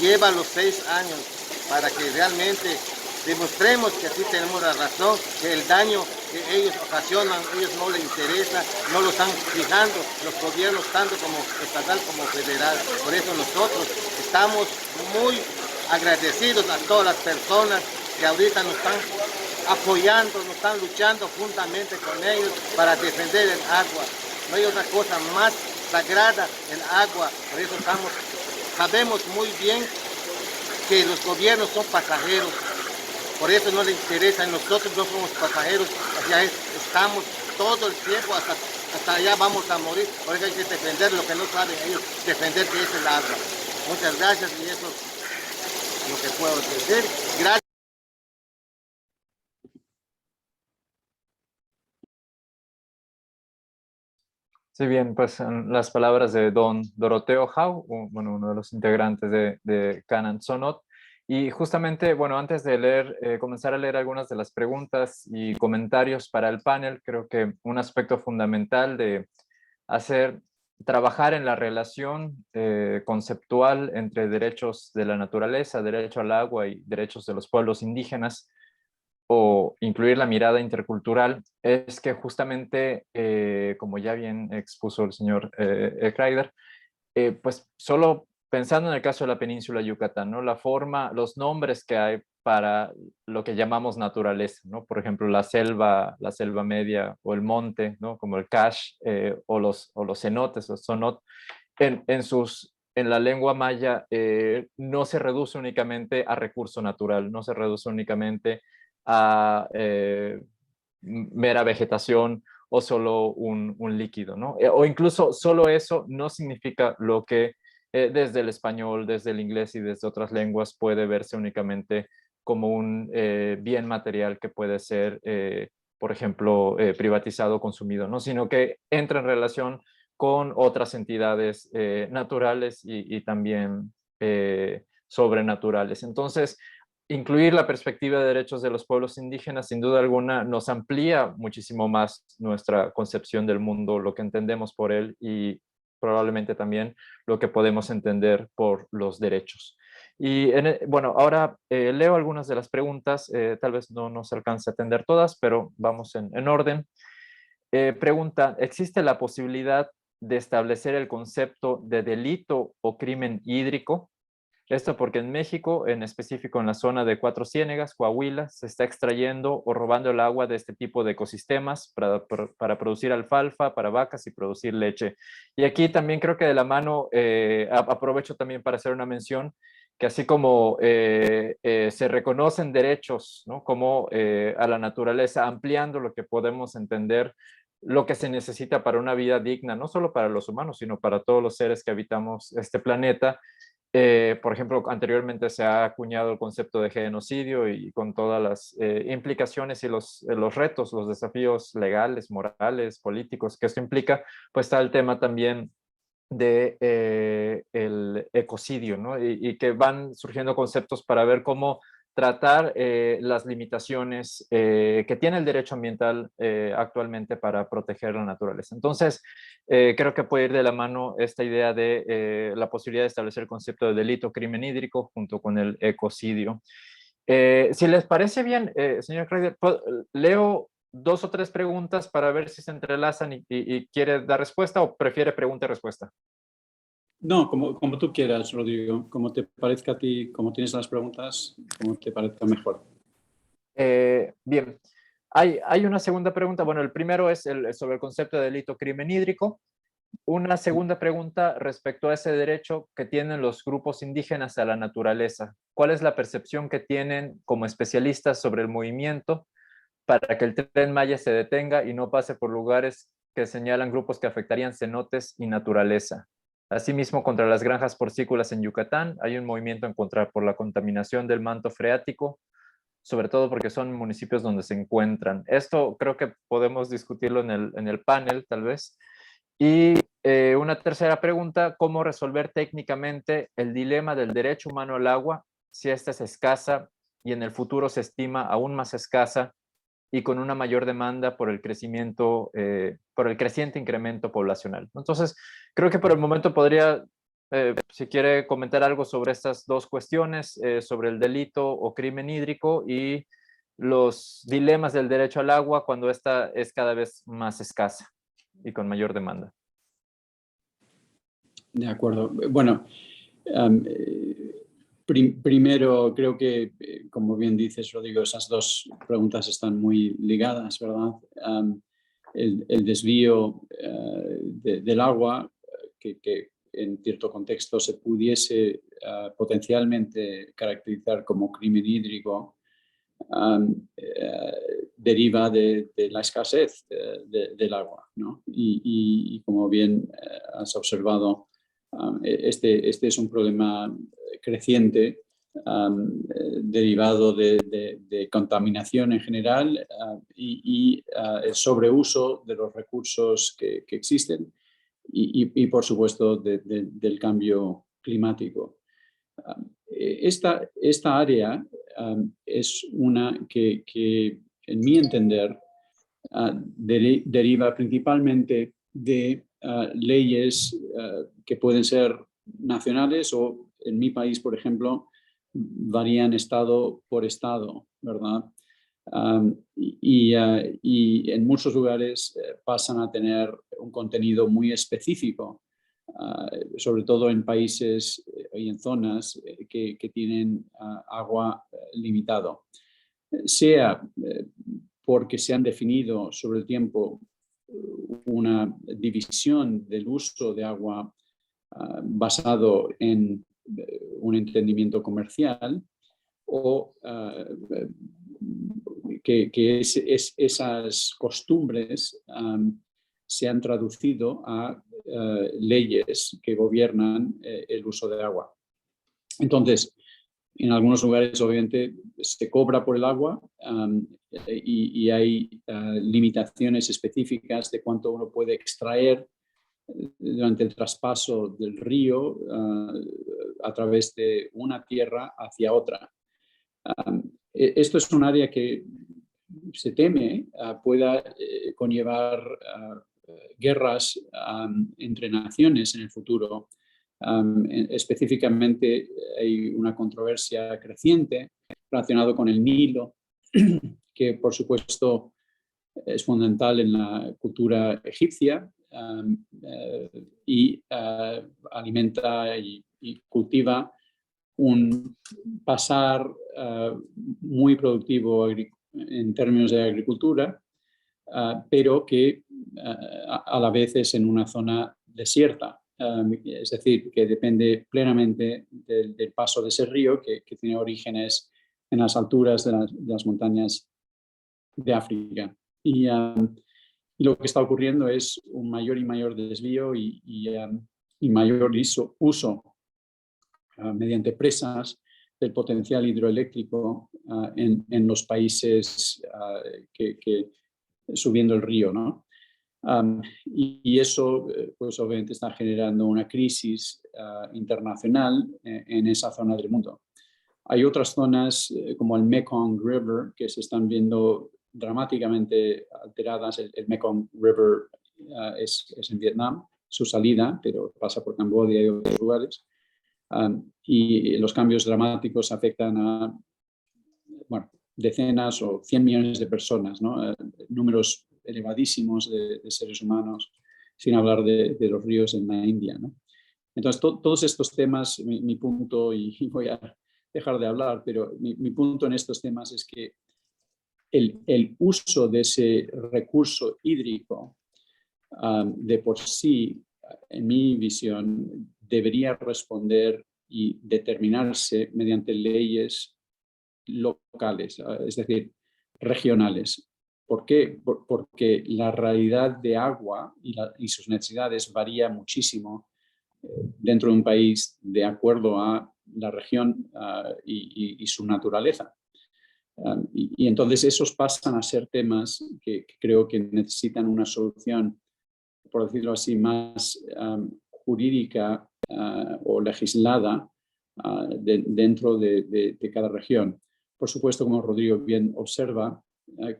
Lleva los 6 años para que realmente demostremos que sí tenemos la razón, que el daño que ellos ocasionan, ellos no les interesa, no lo están fijando los gobiernos, tanto como estatal como federal. Por eso nosotros estamos muy agradecidos a todas las personas que ahorita nos están apoyando, nos están luchando juntamente con ellos para defender el agua. No hay otra cosa más sagrada, el agua. Por eso sabemos muy bien que los gobiernos son pasajeros, por eso no les interesa, nosotros no somos pasajeros, ya estamos todo el tiempo, hasta allá vamos a morir, por eso hay que defender lo que no saben ellos, defender que es el agua. Muchas gracias, y eso es lo que puedo decir. Gracias. Sí, bien, pues las palabras de don Doroteo Hau, uno de los integrantes de Canaan-Sonot. Y justamente, bueno, antes de leer, comenzar a leer algunas de las preguntas y comentarios para el panel, creo que un aspecto fundamental de trabajar en la relación conceptual entre derechos de la naturaleza, derecho al agua y derechos de los pueblos indígenas, o incluir la mirada intercultural, es que justamente, como ya bien expuso el señor Kreider, pues solo pensando en el caso de la península de Yucatán, ¿no? Los nombres que hay para lo que llamamos naturaleza, ¿no? Por ejemplo, la selva media o el monte, ¿no? Como el cash o los cenotes o sonot, en la lengua maya no se reduce únicamente a recurso natural, no se reduce únicamente a mera vegetación o solo un líquido, ¿no? O incluso solo eso no significa lo que desde el español, desde el inglés y desde otras lenguas puede verse únicamente como un bien material que puede ser, por ejemplo, privatizado o consumido, ¿no? Sino que entra en relación con otras entidades naturales y también sobrenaturales. Entonces, incluir la perspectiva de derechos de los pueblos indígenas, sin duda alguna, nos amplía muchísimo más nuestra concepción del mundo, lo que entendemos por él, y probablemente también lo que podemos entender por los derechos. Y bueno, ahora leo algunas de las preguntas, tal vez no nos alcance a atender todas, pero vamos en orden. Pregunta, ¿existe la posibilidad de establecer el concepto de delito o crimen hídrico? Esto porque en México, en específico en la zona de Cuatro Ciénegas, Coahuila, se está extrayendo o robando el agua de este tipo de ecosistemas para producir alfalfa para vacas y producir leche. Y aquí también creo que de la mano, aprovecho también para hacer una mención, que así como se reconocen derechos, ¿no? Como a la naturaleza, ampliando lo que podemos entender, lo que se necesita para una vida digna, no solo para los humanos, sino para todos los seres que habitamos este planeta. Por ejemplo, anteriormente se ha acuñado el concepto de genocidio y con todas las implicaciones y los retos, los desafíos legales, morales, políticos que esto implica, pues está el tema también de el ecocidio, ¿no? Y que van surgiendo conceptos para ver cómo tratar las limitaciones que tiene el derecho ambiental actualmente para proteger la naturaleza. Entonces, creo que puede ir de la mano esta idea de la posibilidad de establecer el concepto de delito, crimen hídrico, junto con el ecocidio. Si les parece bien, señor Kreider, leo 2 o 3 preguntas para ver si se entrelazan y quiere dar respuesta o prefiere pregunta y respuesta. No, como tú quieras, Rodrigo, como te parezca a ti, como tienes las preguntas, como te parezca mejor. Bien, hay una segunda pregunta. Bueno, el primero es sobre el concepto de delito crimen hídrico. Una segunda pregunta respecto a ese derecho que tienen los grupos indígenas a la naturaleza. ¿Cuál es la percepción que tienen como especialistas sobre el movimiento para que el Tren Maya se detenga y no pase por lugares que señalan grupos que afectarían cenotes y naturaleza? Asimismo, contra las granjas porcícolas en Yucatán hay un movimiento en contra por la contaminación del manto freático, sobre todo porque son municipios donde se encuentran. Esto creo que podemos discutirlo en el panel, tal vez. Y una tercera pregunta, ¿cómo resolver técnicamente el dilema del derecho humano al agua si esta es escasa y en el futuro se estima aún más escasa y con una mayor demanda por el crecimiento, por el creciente incremento poblacional? Entonces, creo que por el momento podría, si quiere comentar algo sobre estas dos cuestiones, sobre el delito o crimen hídrico y los dilemas del derecho al agua cuando esta es cada vez más escasa y con mayor demanda. De acuerdo. Bueno, primero creo que, como bien dices, Rodrigo, esas dos preguntas están muy ligadas, ¿verdad? El desvío del agua, que en cierto contexto se pudiese potencialmente caracterizar como crimen hídrico, deriva de la escasez del agua, ¿no? Y como bien has observado, este es un problema creciente derivado de contaminación en general y el sobreuso de los recursos que existen y por supuesto del cambio climático. Esta área es una que en mi entender, deriva principalmente de leyes que pueden ser nacionales o, en mi país, por ejemplo, varían estado por estado, ¿verdad? Y en muchos lugares pasan a tener un contenido muy específico, sobre todo en países y en zonas que tienen agua limitado. Sea porque se han definido sobre el tiempo una división del uso de agua basado en un entendimiento comercial o que esas costumbres se han traducido a leyes que gobiernan el uso de agua. Entonces, en algunos lugares, obviamente, se cobra por el agua y hay limitaciones específicas de cuánto uno puede extraer durante el traspaso del río a través de una tierra hacia otra. Esto es un área que se teme pueda conllevar guerras entre naciones en el futuro. Específicamente hay una controversia creciente relacionada con el Nilo, que por supuesto es fundamental en la cultura egipcia y alimenta y cultiva un pasar muy productivo en términos de agricultura, pero que a la vez es en una zona desierta. Es decir, que depende plenamente del paso de ese río que tiene orígenes en las alturas de las montañas de África. Y lo que está ocurriendo es un mayor y mayor desvío y mayor uso mediante presas del potencial hidroeléctrico en los países que subiendo el río, ¿no? Y eso, pues obviamente está generando una crisis internacional en esa zona del mundo. Hay otras zonas como el Mekong River que se están viendo dramáticamente alteradas. El Mekong River es en Vietnam, su salida, pero pasa por Camboya y otros lugares. Y los cambios dramáticos afectan a decenas o 100 millones de personas, ¿no? Números elevadísimos de seres humanos, sin hablar de los ríos en la India, ¿no? Entonces, todos estos temas, mi punto, y voy a dejar de hablar, pero mi punto en estos temas es que el uso de ese recurso hídrico de por sí, en mi visión, debería responder y determinarse mediante leyes locales, es decir, regionales. ¿Por qué? Porque la realidad de agua y sus necesidades varía muchísimo dentro de un país de acuerdo a la región y su naturaleza. Y entonces esos pasan a ser temas que creo que necesitan una solución, por decirlo así, más jurídica o legislada dentro de cada región. Por supuesto, como Rodrigo bien observa,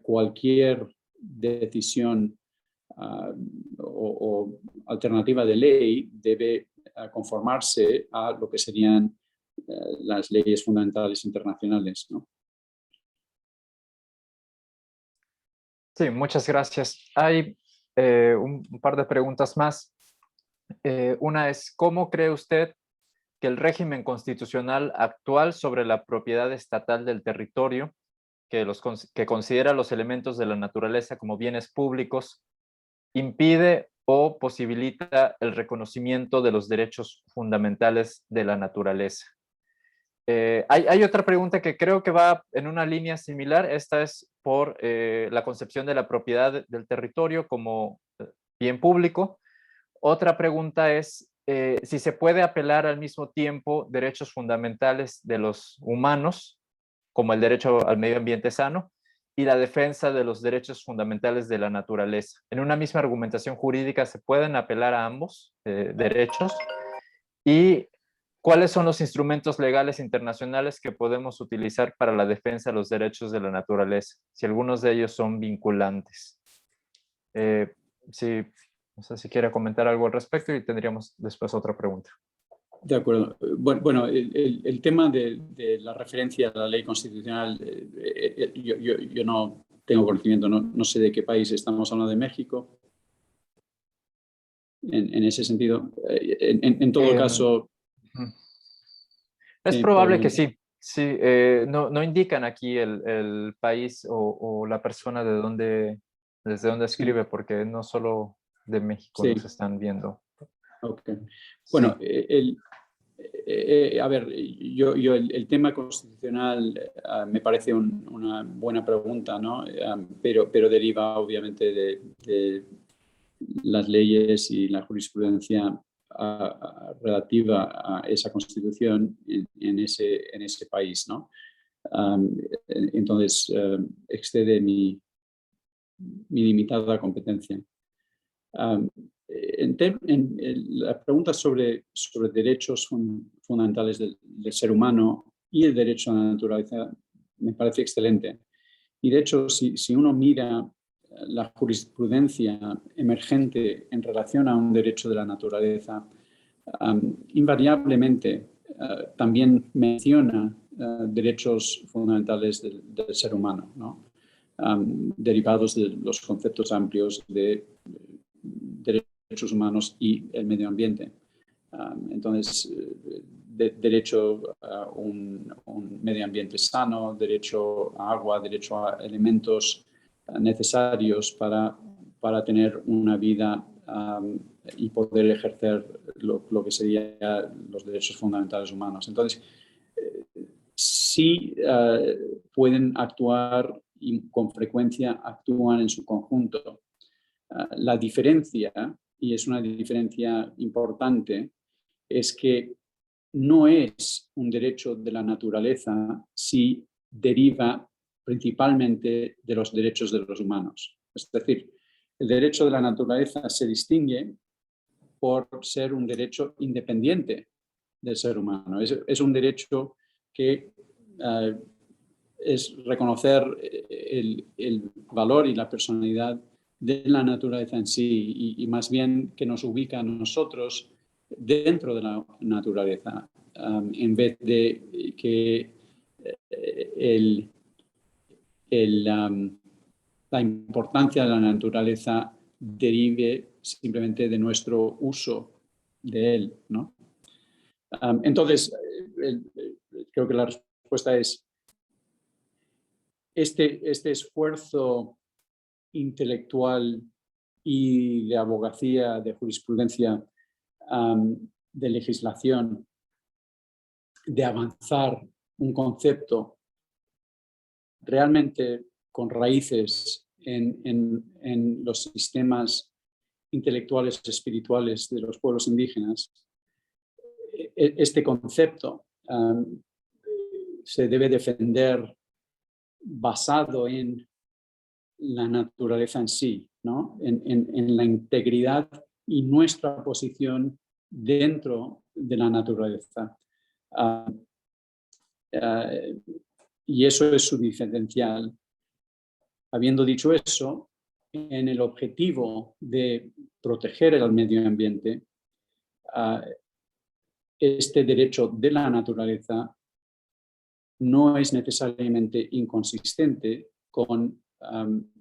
cualquier decisión o alternativa de ley debe conformarse a lo que serían las leyes fundamentales internacionales, ¿no? Sí, muchas gracias. Hay un par de preguntas más. Una es, ¿cómo cree usted que el régimen constitucional actual sobre la propiedad estatal del territorio, que considera los elementos de la naturaleza como bienes públicos, impide o posibilita el reconocimiento de los derechos fundamentales de la naturaleza? Hay otra pregunta que creo que va en una línea similar. Esta es por la concepción de la propiedad del territorio como bien público. Otra pregunta es si se puede apelar al mismo tiempo derechos fundamentales de los humanos, como el derecho al medio ambiente sano, y la defensa de los derechos fundamentales de la naturaleza. En una misma argumentación jurídica se pueden apelar a ambos derechos. ¿Y cuáles son los instrumentos legales internacionales que podemos utilizar para la defensa de los derechos de la naturaleza? Si algunos de ellos son vinculantes. No sé si quiere comentar algo al respecto y tendríamos después otra pregunta. De acuerdo. Bueno, el tema de la referencia a la ley constitucional, yo no tengo conocimiento, no sé de qué país estamos hablando, de México. En ese sentido, en todo caso... Es probable que sí. Sí, no indican aquí el país o la persona desde dónde escribe, sí, porque no solo de México sí nos están viendo. Okay. Bueno, sí. A ver, el tema constitucional me parece una buena pregunta, ¿no? Pero deriva obviamente de las leyes y la jurisprudencia relativa a esa constitución en ese país, ¿no? Entonces, excede mi limitada competencia. La pregunta sobre derechos fundamentales del ser humano y el derecho a la naturaleza me parece excelente. Y de hecho, si uno mira la jurisprudencia emergente en relación a un derecho de la naturaleza invariablemente también menciona derechos fundamentales del ser humano, ¿no? Derivados de los conceptos amplios de derechos humanos y el medio ambiente. Entonces, derecho a un medio ambiente sano, derecho a agua, derecho a elementos necesarios para tener una vida y poder ejercer lo que serían los derechos fundamentales humanos. Entonces, sí pueden actuar y con frecuencia actúan en su conjunto. La diferencia, y es una diferencia importante, es que no es un derecho de la naturaleza si deriva principalmente de los derechos de los humanos. Es decir, el derecho de la naturaleza se distingue por ser un derecho independiente del ser humano. Es un derecho que es reconocer el valor y la personalidad de la naturaleza en sí y más bien que nos ubica a nosotros dentro de la naturaleza, en vez de que la importancia de la naturaleza derive simplemente de nuestro uso de él, ¿no? Entonces, creo que la respuesta es este esfuerzo intelectual y de abogacía, de jurisprudencia, de legislación, de avanzar un concepto realmente con raíces en los sistemas intelectuales y espirituales de los pueblos indígenas. Este concepto se debe defender basado en la naturaleza en sí, ¿no? En la integridad y nuestra posición dentro de la naturaleza. Y eso es su diferencial. Habiendo dicho eso, en el objetivo de proteger el medio ambiente, este derecho de la naturaleza no es necesariamente inconsistente con un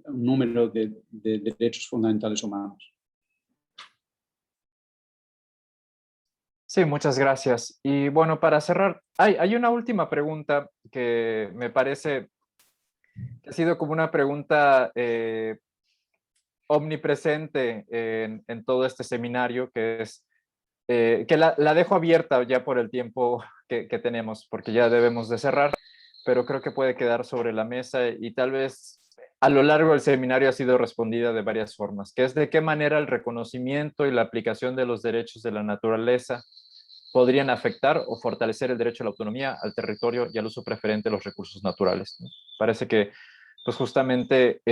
número de derechos fundamentales humanos. Sí, muchas gracias. Y bueno, para cerrar, hay una última pregunta que me parece que ha sido como una pregunta omnipresente en todo este seminario, que es que la dejo abierta ya por el tiempo que tenemos, porque ya debemos de cerrar, pero creo que puede quedar sobre la mesa y tal vez a lo largo del seminario ha sido respondida de varias formas, que es de qué manera el reconocimiento y la aplicación de los derechos de la naturaleza podrían afectar o fortalecer el derecho a la autonomía, al territorio y al uso preferente de los recursos naturales, ¿no? Parece que pues justamente,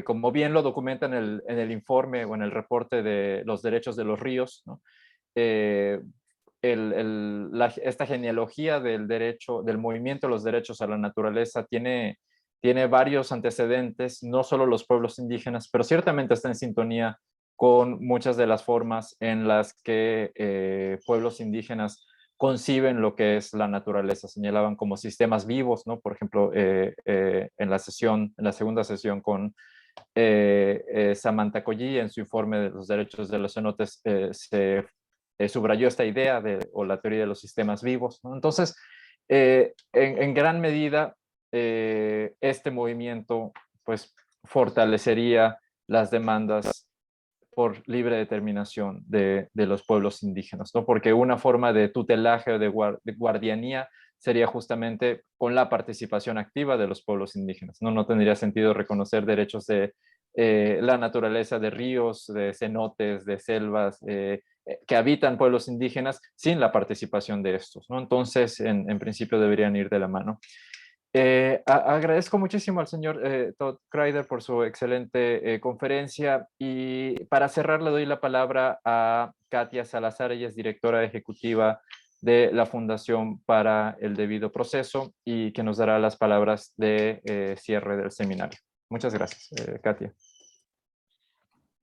como bien lo documenta en el informe o en el reporte de los derechos de los ríos, ¿no? Esta genealogía del derecho, del movimiento de los derechos a la naturaleza tiene varios antecedentes, no solo los pueblos indígenas, pero ciertamente está en sintonía con muchas de las formas en las que pueblos indígenas conciben lo que es la naturaleza. Señalaban como sistemas vivos, ¿no? Por ejemplo, en la segunda sesión con Samantha Collí, en su informe de los derechos de los cenotes, se subrayó esta idea o la teoría de los sistemas vivos, ¿no? Entonces, en gran medida, este movimiento pues fortalecería las demandas por libre determinación de los pueblos indígenas, ¿no? Porque una forma de tutelaje o de guardianía sería justamente con la participación activa de los pueblos indígenas, ¿no? No tendría sentido reconocer derechos de la naturaleza, de ríos, de cenotes, de selvas, que habitan pueblos indígenas sin la participación de estos, ¿no? Entonces, en principio deberían ir de la mano. Agradezco muchísimo al señor Todd Crider por su excelente conferencia y para cerrar le doy la palabra a Katia Salazar, ella es directora ejecutiva de la Fundación para el Debido Proceso y que nos dará las palabras de cierre del seminario. Muchas gracias, Katia.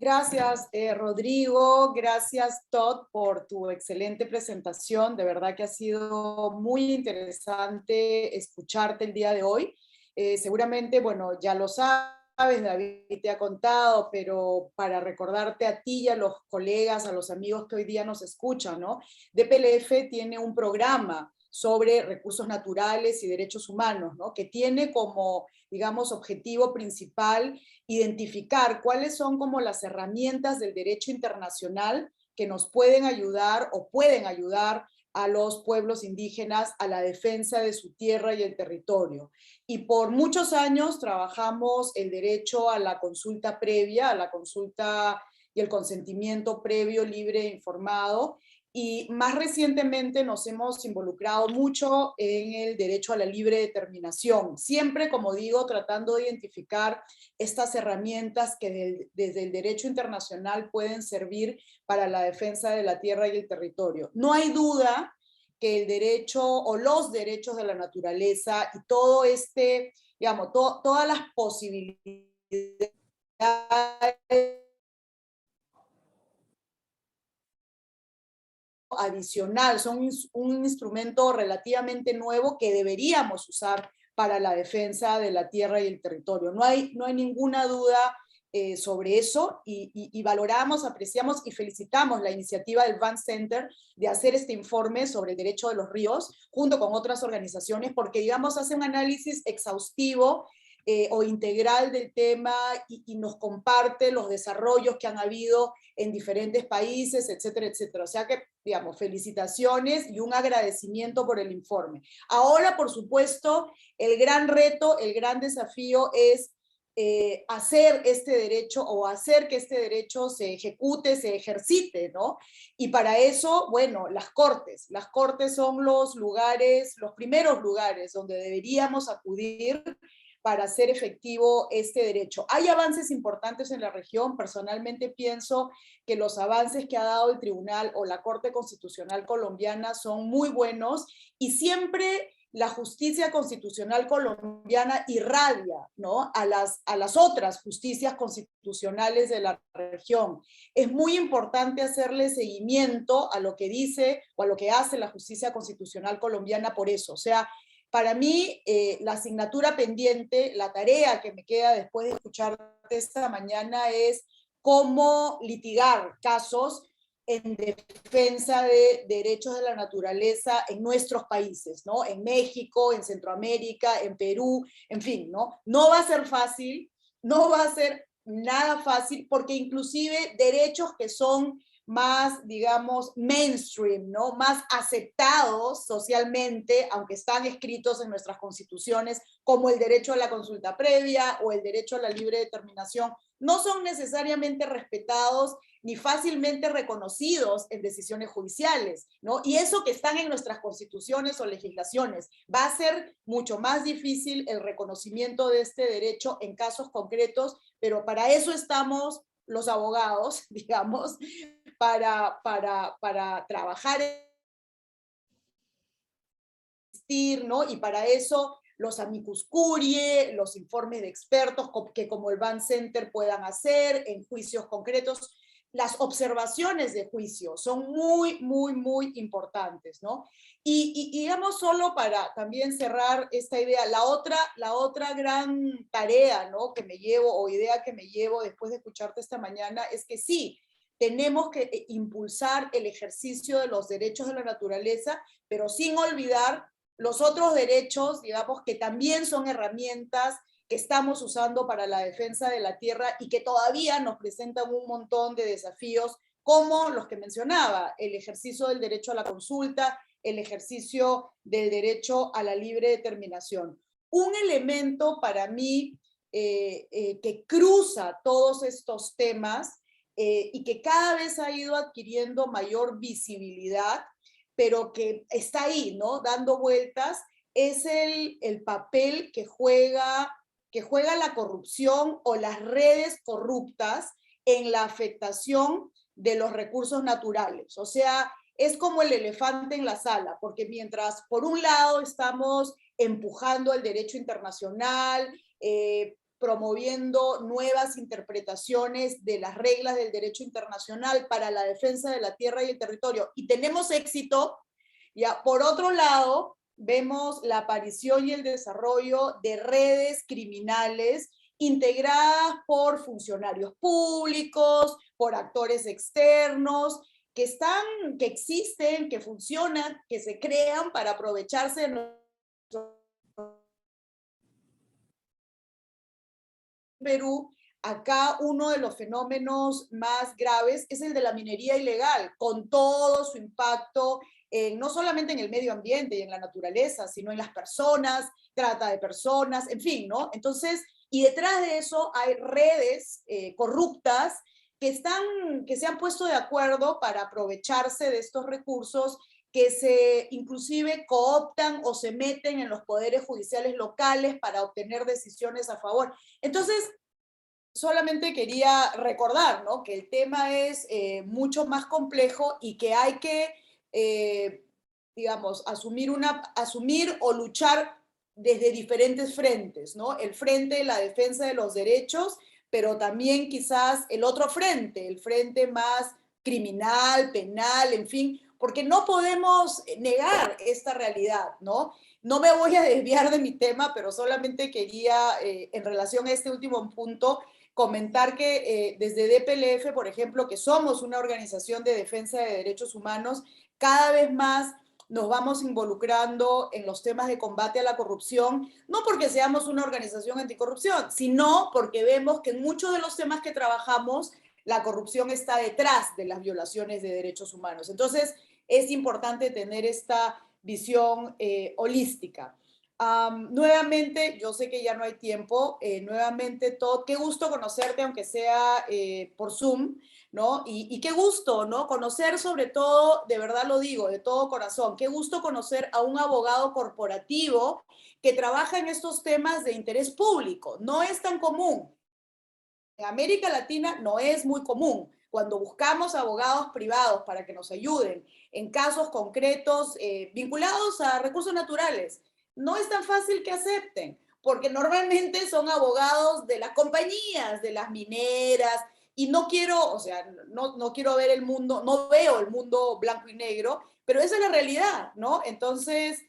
Gracias, Rodrigo. Gracias, Todd, por tu excelente presentación. De verdad que ha sido muy interesante escucharte el día de hoy. Seguramente, bueno, ya lo sabes, David te ha contado, pero para recordarte a ti y a los colegas, a los amigos que hoy día nos escuchan, ¿no? DPLF tiene un programa sobre recursos naturales y derechos humanos, ¿no? Que tiene como, digamos, objetivo principal identificar cuáles son como las herramientas del derecho internacional que nos pueden ayudar o pueden ayudar a los pueblos indígenas a la defensa de su tierra y el territorio. Y por muchos años trabajamos el derecho a la consulta previa, a la consulta y el consentimiento previo, libre e informado, y más recientemente nos hemos involucrado mucho en el derecho a la libre determinación, siempre, como digo, tratando de identificar estas herramientas que desde el derecho internacional pueden servir para la defensa de la tierra y el territorio. No hay duda que el derecho o los derechos de la naturaleza y todo digamos, todas las posibilidades adicional, son un instrumento relativamente nuevo que deberíamos usar para la defensa de la tierra y el territorio. No hay ninguna duda sobre eso y valoramos, apreciamos y felicitamos la iniciativa del Van Center de hacer este informe sobre el derecho de los ríos junto con otras organizaciones porque, digamos, hace un análisis exhaustivo o integral del tema y nos comparte los desarrollos que han habido en diferentes países, etcétera, etcétera. O sea que, digamos, felicitaciones y un agradecimiento por el informe. Ahora, por supuesto, el gran reto, el gran desafío es hacer este derecho o hacer que este derecho se ejecute, se ejercite, ¿no? Y para eso, bueno, las cortes son los lugares, los primeros lugares donde deberíamos acudir para hacer efectivo este derecho. Hay avances importantes en la región. Personalmente pienso que los avances que ha dado el Tribunal o la Corte Constitucional Colombiana son muy buenos y siempre la justicia constitucional colombiana irradia, ¿no? a las otras justicias constitucionales de la región. Es muy importante hacerle seguimiento a lo que dice o a lo que hace la justicia constitucional colombiana por eso. O sea, para mí, la asignatura pendiente, la tarea que me queda después de escucharte esta mañana es cómo litigar casos en defensa de derechos de la naturaleza en nuestros países, ¿no? En México, en Centroamérica, en Perú, en fin, ¿no? No va a ser fácil, no va a ser nada fácil, porque inclusive derechos que son más, digamos, mainstream, ¿no? Más aceptados socialmente, aunque están escritos en nuestras constituciones, como el derecho a la consulta previa o el derecho a la libre determinación, no son necesariamente respetados ni fácilmente reconocidos en decisiones judiciales, ¿no? Y eso que están en nuestras constituciones o legislaciones, va a ser mucho más difícil el reconocimiento de este derecho en casos concretos, pero para eso estamos los abogados, digamos, para trabajar, ¿no? Y para eso los amicus curiae, los informes de expertos que como el Van Center puedan hacer en juicios concretos. Las observaciones de juicio son muy, muy, muy importantes, ¿no? Y digamos, solo para también cerrar esta idea, la otra gran tarea, ¿no? que me llevo, o idea que me llevo después de escucharte esta mañana, es que sí, tenemos que impulsar el ejercicio de los derechos de la naturaleza, pero sin olvidar los otros derechos, digamos, que también son herramientas que estamos usando para la defensa de la tierra y que todavía nos presentan un montón de desafíos, como los que mencionaba, el ejercicio del derecho a la consulta, el ejercicio del derecho a la libre determinación. Un elemento para mí que cruza todos estos temas y que cada vez ha ido adquiriendo mayor visibilidad, pero que está ahí, ¿no? Dando vueltas, es el papel que juega la corrupción o las redes corruptas en la afectación de los recursos naturales. O sea, es como el elefante en la sala, porque mientras por un lado estamos empujando el derecho internacional, promoviendo nuevas interpretaciones de las reglas del derecho internacional para la defensa de la tierra y el territorio, y tenemos éxito, ya por otro lado vemos la aparición y el desarrollo de redes criminales integradas por funcionarios públicos, por actores externos, que existen, que funcionan, que se crean para aprovecharse de nuestro Perú. Acá uno de los fenómenos más graves es el de la minería ilegal, con todo su impacto, no solamente en el medio ambiente y en la naturaleza, sino en las personas, trata de personas, en fin, ¿no? Entonces, y detrás de eso hay redes corruptas que se han puesto de acuerdo para aprovecharse de estos recursos, que se inclusive cooptan o se meten en los poderes judiciales locales para obtener decisiones a favor. Entonces, solamente quería recordar, ¿no?, que el tema es mucho más complejo y que hay que, digamos, asumir o luchar desde diferentes frentes, ¿no? El frente de la defensa de los derechos, pero también quizás el otro frente, el frente más criminal, penal, en fin, porque no podemos negar esta realidad, ¿no? No me voy a desviar de mi tema, pero solamente quería, en relación a este último punto, comentar que desde DPLF, por ejemplo, que somos una organización de defensa de derechos humanos, cada vez más nos vamos involucrando en los temas de combate a la corrupción, no porque seamos una organización anticorrupción, sino porque vemos que en muchos de los temas que trabajamos, la corrupción está detrás de las violaciones de derechos humanos. Entonces, es importante tener esta visión holística. Nuevamente, yo sé que ya no hay tiempo, nuevamente, Todd, qué gusto conocerte, aunque sea por Zoom, ¿no? Y qué gusto, ¿no? Conocer sobre todo, de verdad lo digo, de todo corazón, qué gusto conocer a un abogado corporativo que trabaja en estos temas de interés público. No es tan común. En América Latina no es muy común. Cuando buscamos abogados privados para que nos ayuden en casos concretos vinculados a recursos naturales, no es tan fácil que acepten, porque normalmente son abogados de las compañías, de las mineras, y no quiero, o sea, no quiero ver el mundo, no veo el mundo blanco y negro, pero esa es la realidad, ¿no? Entonces,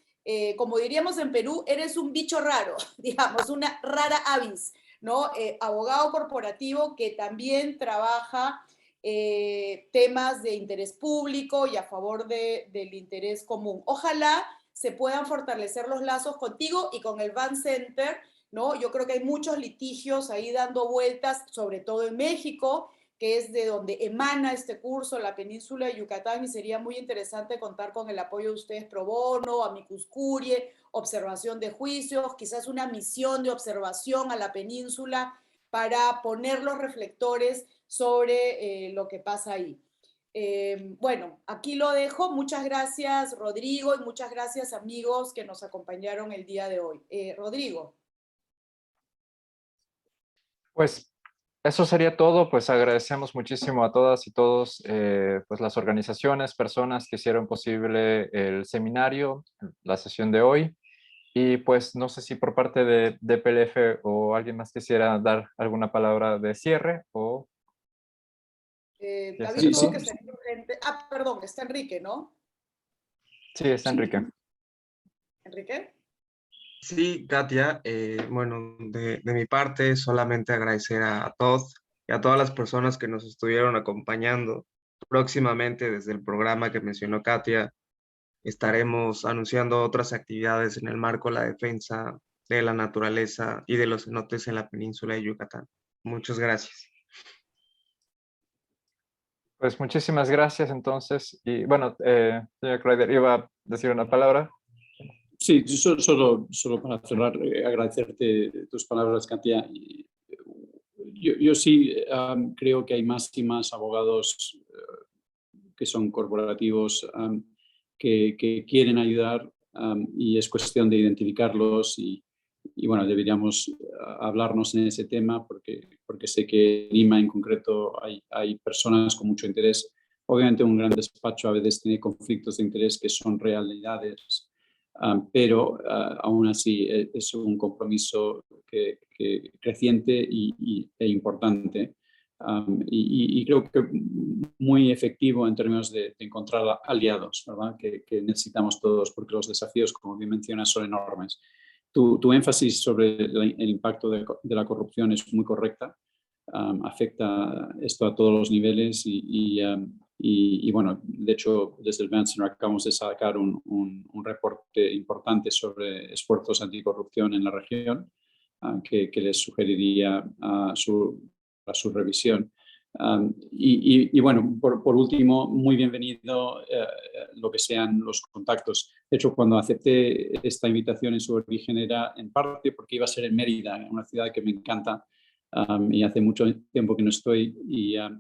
como diríamos en Perú, eres un bicho raro, digamos, una rara avis, ¿no? Abogado corporativo que también trabaja temas de interés público y a favor del interés común. Ojalá se puedan fortalecer los lazos contigo y con el Van Center, ¿no? Yo creo que hay muchos litigios ahí dando vueltas, sobre todo en México, que es de donde emana este curso, la península de Yucatán, y sería muy interesante contar con el apoyo de ustedes pro bono, amicus curiae, observación de juicios, quizás una misión de observación a la península para poner los reflectores sobre lo que pasa ahí. Bueno, aquí lo dejo. Muchas gracias, Rodrigo, y muchas gracias, amigos, que nos acompañaron el día de hoy. Rodrigo. Pues eso sería todo. Pues agradecemos muchísimo a todas y todos pues las organizaciones, personas que hicieron posible el seminario, la sesión de hoy. Y pues no sé si por parte de DPLF o alguien más quisiera dar alguna palabra de cierre o... David, no, que está urgente. Perdón, está Enrique, ¿no? Sí, está Enrique. ¿Enrique? Sí, Katia, bueno, de mi parte solamente agradecer a todos y a todas las personas que nos estuvieron acompañando. Próximamente desde el programa que mencionó Katia, estaremos anunciando otras actividades en el marco de la defensa de la naturaleza y de los cenotes en la península de Yucatán. Muchas gracias. Pues muchísimas gracias entonces. Y bueno, señor Crider, iba a decir una palabra. Sí, solo para cerrar, agradecerte tus palabras, Katia. Yo sí creo que hay más y más abogados que son corporativos que quieren ayudar y es cuestión de identificarlos y bueno, deberíamos hablarnos en ese tema porque sé que en Lima en concreto hay personas con mucho interés obviamente un gran despacho a veces tiene conflictos de interés que son realidades, pero aún así es un compromiso creciente e importante. Y creo que muy efectivo en términos de encontrar aliados, ¿verdad? Que necesitamos todos, porque los desafíos, como bien mencionas, son enormes. Tu énfasis sobre el impacto de la corrupción es muy correcta. Afecta esto a todos los niveles y bueno, de hecho, desde el Vance Center acabamos de sacar un reporte importante sobre esfuerzos anticorrupción en la región, que les sugeriría a su revisión. Y bueno, por último, muy bienvenido lo que sean los contactos. De hecho, cuando acepté esta invitación en su origen era en parte porque iba a ser en Mérida, una ciudad que me encanta y hace mucho tiempo que no estoy.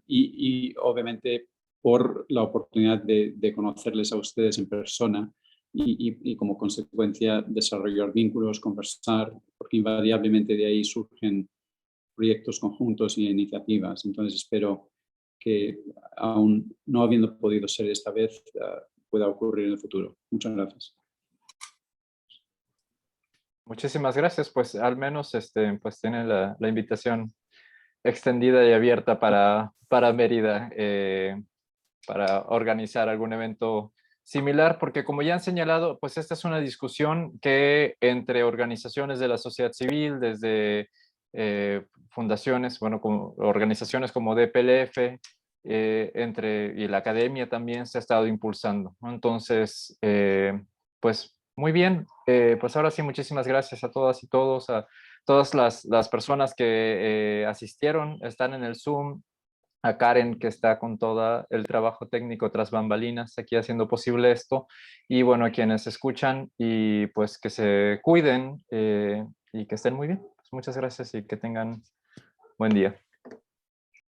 Y obviamente por la oportunidad de conocerles a ustedes en persona y como consecuencia desarrollar vínculos, conversar, porque invariablemente de ahí surgen proyectos conjuntos y iniciativas. Entonces espero que, aún no habiendo podido ser esta vez, pueda ocurrir en el futuro. Muchas gracias. Muchísimas gracias, pues al menos pues tienen la invitación extendida y abierta para Mérida, para organizar algún evento similar, porque como ya han señalado, pues esta es una discusión que entre organizaciones de la sociedad civil, desde fundaciones, bueno, como organizaciones como DPLF, y la academia también se ha estado impulsando, ¿no? Entonces, pues muy bien, pues ahora sí, muchísimas gracias a todas y todos, a todas las personas que asistieron, están en el Zoom, a Karen, que está con todo el trabajo técnico tras bambalinas aquí haciendo posible esto, y bueno, a quienes escuchan y pues que se cuiden y que estén muy bien. Pues muchas gracias y que tengan buen día.